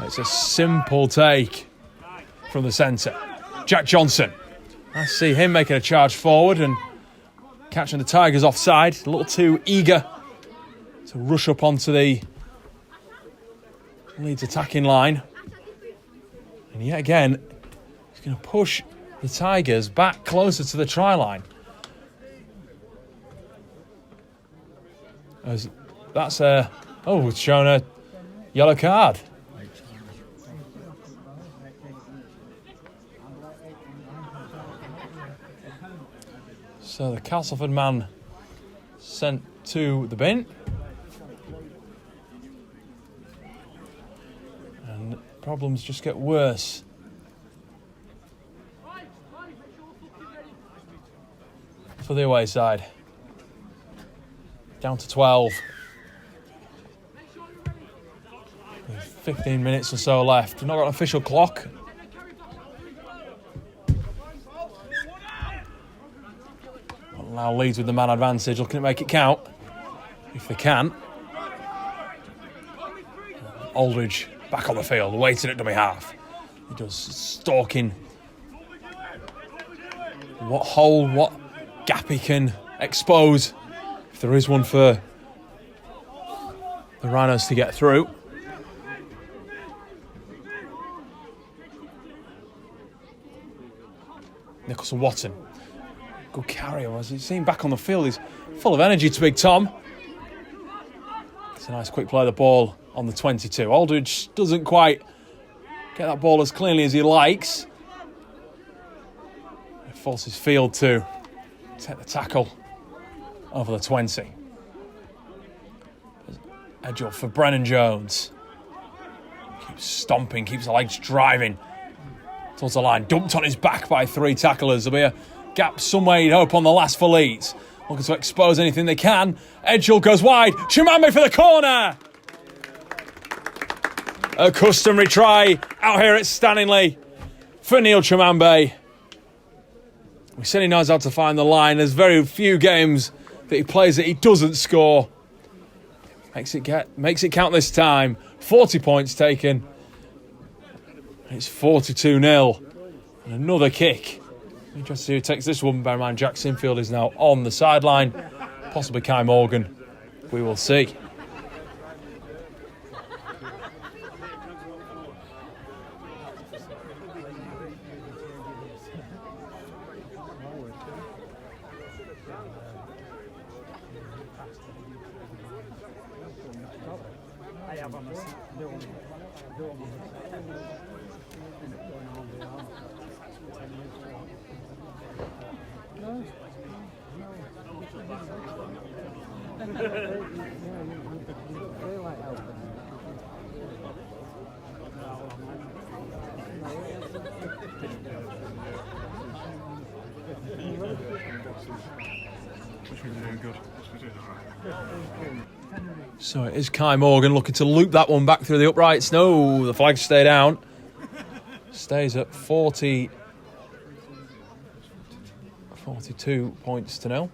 It's a simple take from the centre. Jack Johnson. I see him making a charge forward and catching the Tigers offside. A little too eager to rush up onto the Leeds attacking line. And yet again, he's going to push the Tigers back closer to the try line. That's it's shown a yellow card. So the Castleford man sent to the bin. And problems just get worse. For the away side. Down to 12. With 15 minutes or so left. We've not got an official clock. Now Leeds with the man advantage, looking to make it count. If they can. Aldridge back on the field, waiting at dummy half. He does stalking. What hole, what gap he can expose. If there is one for the Rhinos to get through. Nicholson Watson. Good carry. As he's seen back on the field, he's full of energy to Big Tom. It's a nice quick play of the ball on the 22. Aldridge doesn't quite get that ball as cleanly as he likes. It forces Field to take the tackle over the 20. Edge up for Brennan Jones. Keeps stomping, keeps the legs driving towards the line. Dumped on his back by 3 tacklers. There'll be a gap somewhere, you'd hope, on the last for Leeds. Looking to expose anything they can. Edgell goes wide. Chimambe for the corner. A customary try out here at Stanningley for Neil Chimambe. We said he knows how to find the line. There's very few games that he plays that he doesn't score. Makes it count this time. 40 points taken. It's 42-0. And another kick. Interesting to see who takes this one. Bear in mind, Jack Sinfield is now on the sideline. Possibly Kai Morgan. We will see. So it is Kai Morgan looking to loop that one back through the uprights. No, the flags stay down. Stays at 42 points to 0.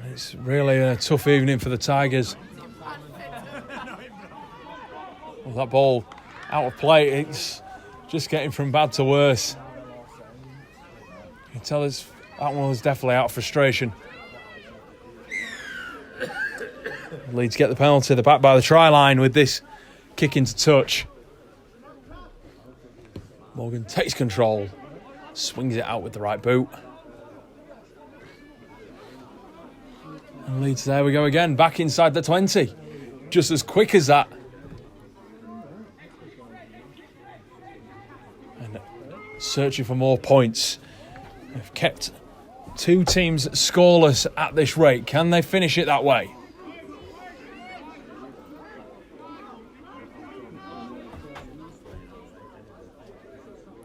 It's really a tough evening for the Tigers. Well, that ball out of play, it's just getting from bad to worse. You can tell that one was definitely out of frustration. Leeds get the penalty. They're back by the try line with this kick into touch. Morgan takes control, swings it out with the right boot. And Leeds, there we go again, back inside the 20. Just as quick as that. And searching for more points. They've kept 2 teams scoreless at this rate. Can they finish it that way?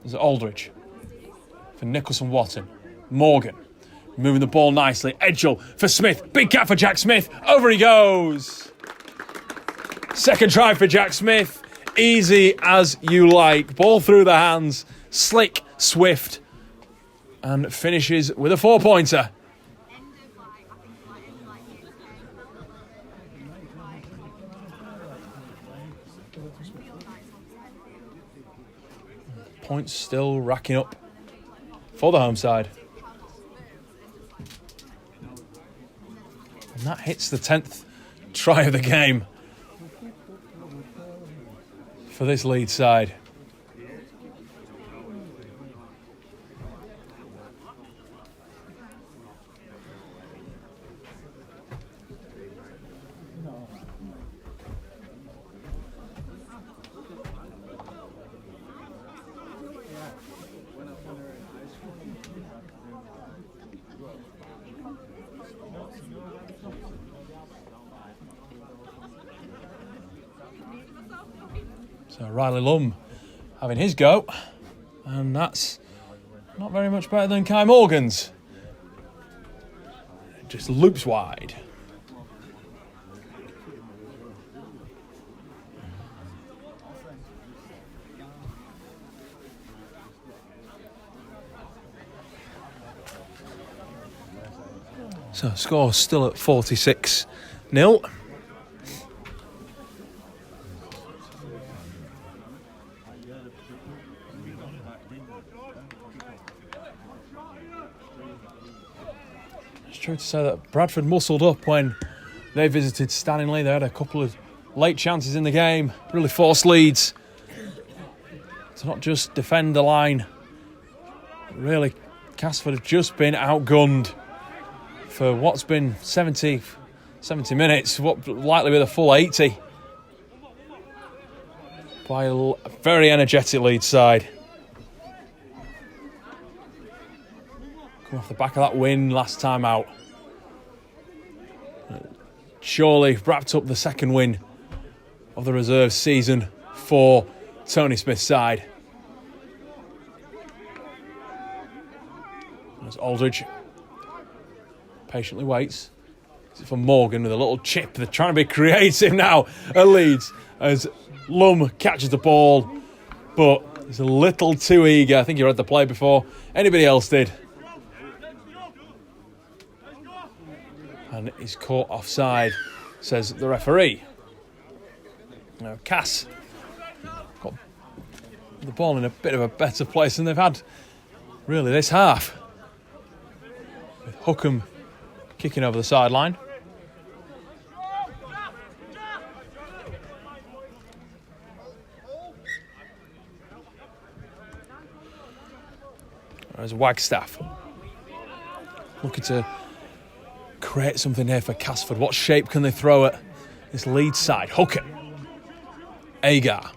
There's Aldridge for Nicholson Watton. Morgan. Moving the ball nicely. Edgell for Smith. Big gap for Jack Smith. Over he goes. Second try for Jack Smith. Easy as you like. Ball through the hands. Slick, swift. And finishes with a 4-pointer. Points still racking up for the home side. And that hits the 10th try of the game for this Leeds side. So Riley Lum having his go, and that's not very much better than Kai Morgan's. It just loops wide. So score still at 46-0. true to say that Bradford muscled up when they visited Stanningley. They had a couple of late chances in the game, really forced Leeds to not just defend the line. Really, Castleford have just been outgunned for what's been 70 minutes, what likely with a full 80, by a very energetic Leeds side. Come off the back of that win last time out. Surely wrapped up the second win of the reserve season for Tony Smith's side. As Aldridge patiently waits. Is it for Morgan with a little chip? They're trying to be creative now at Leeds as Lum catches the ball, but he's a little too eager. I think he read the play before anybody else did. And he's caught offside, says the referee. Now, Cass got the ball in a bit of a better place than they've had really this half. With Hookham kicking over the sideline. There's Wagstaff looking to create something here for Castleford. What shape can they throw at this Leeds side? Hooker. Agar.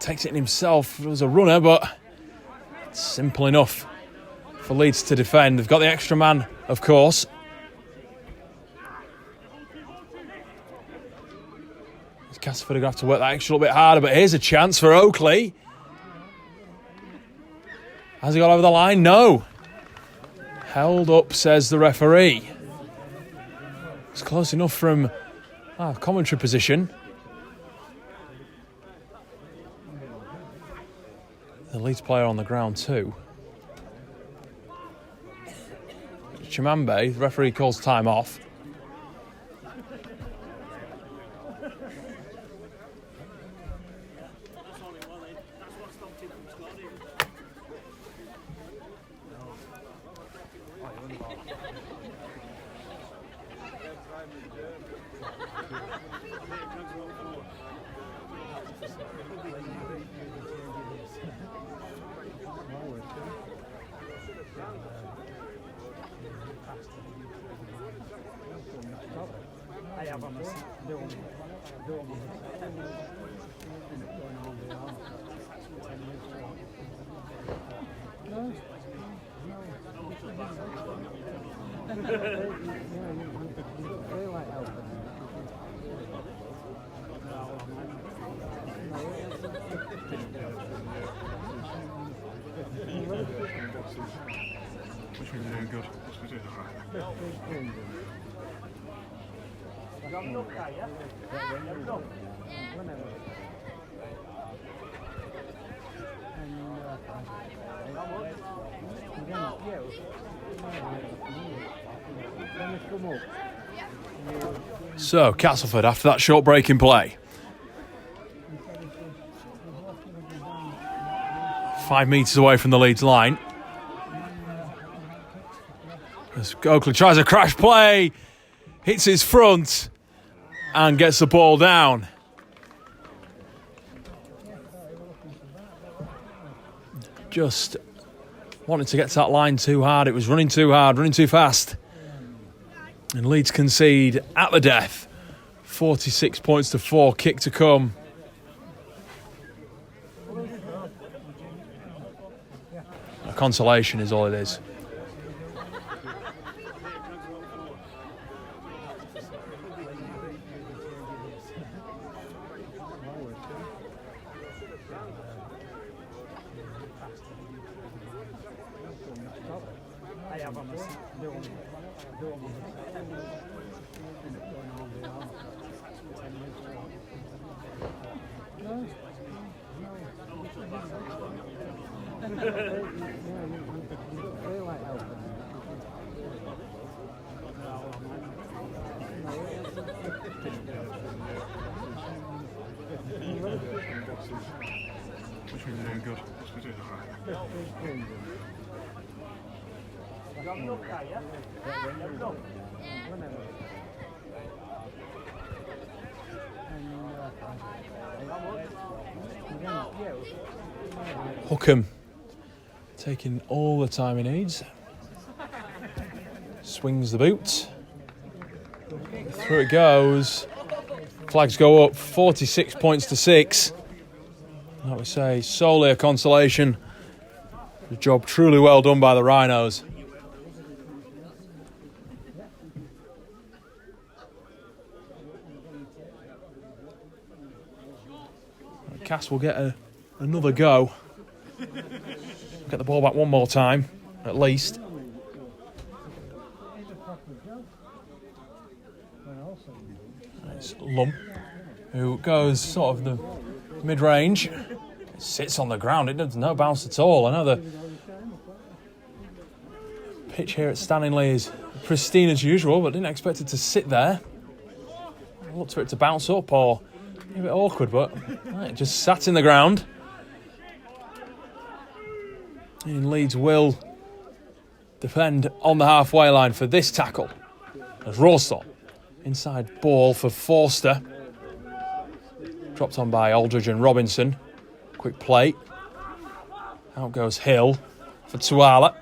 Takes it in himself as a runner, but it's simple enough for Leeds to defend. They've got the extra man, of course. Castleford are going to have to work that extra little bit harder, but here's a chance for Oakley. Has he got over the line? No. Held up, says the referee. It's close enough from commentary position. The Leeds player on the ground too. Chimambe, the referee calls time off. So, Castleford, after that short break in play. 5 metres away from the Leeds line. As Oakley tries a crash play, hits his front and gets the ball down. Just wanted to get to that line too hard. It was running too hard, running too fast. And Leeds concede at the death. 46 points to 4, kick to come. A consolation is all it is. Hookham taking all the time he needs. Swings the boot. Through it goes. Flags go up, 46 points to 6. Like we say, solely a consolation. The job truly well done by the Rhinos. Cass will get another go. Get the ball back one more time, at least. It's Lump, who goes sort of the mid-range. Sits on the ground, it does no bounce at all. I know the pitch here at Stanningley is pristine as usual, but didn't expect it to sit there. I looked for it to bounce up or a bit awkward, but it just sat in the ground. And Leeds will defend on the halfway line for this tackle. As Rawsthorpe, inside ball for Forster. Dropped on by Aldridge and Robinson. Quick play. Out goes Hill for Tuala.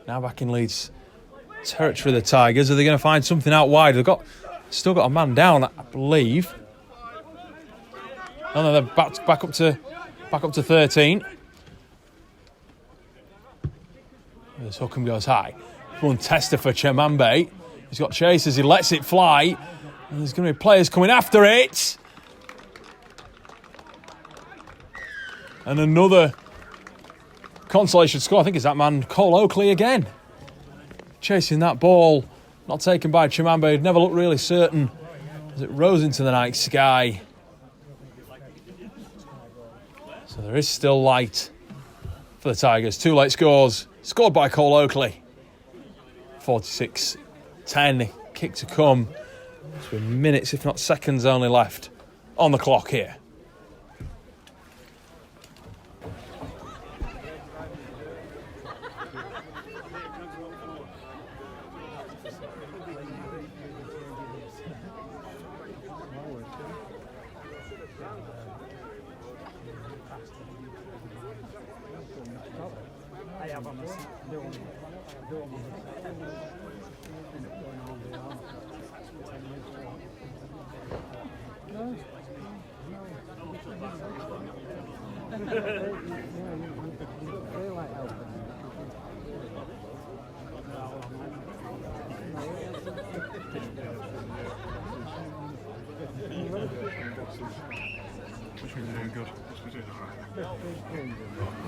Now back in Leeds territory, the Tigers. Are they going to find something out wide? They've still got a man down, I believe. Oh no, they're back up to 13. As Hookham goes high. One tester for Chemambe. He's got chasers, he lets it fly. And there's going to be players coming after it. And another consolation score. I think it's that man, Cole Oakley again. Chasing that ball. Not taken by Chemambe. He'd never looked really certain as it rose into the night sky. So there is still light for the Tigers. 2 late scores. Scored by Cole Oakley. 46-10. Kick to come. There's minutes, if not seconds, only left on the clock here.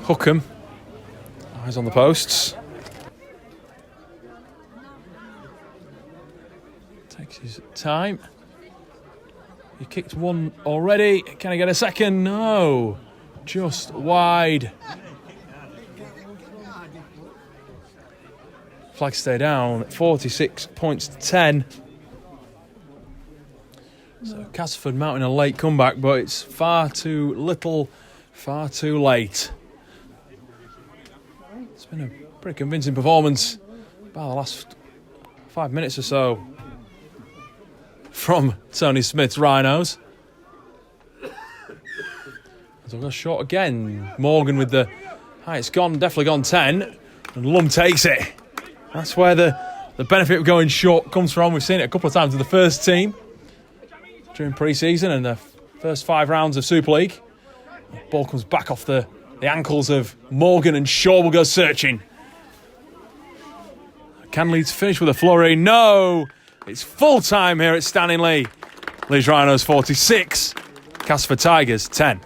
Hookham, eyes on the posts. Takes his time. He kicked one already. Can he get a second? No. Just wide. Flags stay down. 46 points to 10. So Castleford mounting a late comeback, but it's far too little, far too late. It's been a pretty convincing performance about the last 5 minutes or so from Tony Smith's Rhinos. So go short again. Morgan with the it's definitely gone 10, and Lum takes it. That's where the benefit of going short comes from. We've seen it a couple of times with the first team during pre-season and the first 5 rounds of Super League. The ball comes back off the ankles of Morgan, and Shaw will go searching. Can Leeds finish with a flurry? No! It's full time here at Stanningley. Leeds Rhinos 46, Castleford Tigers 10.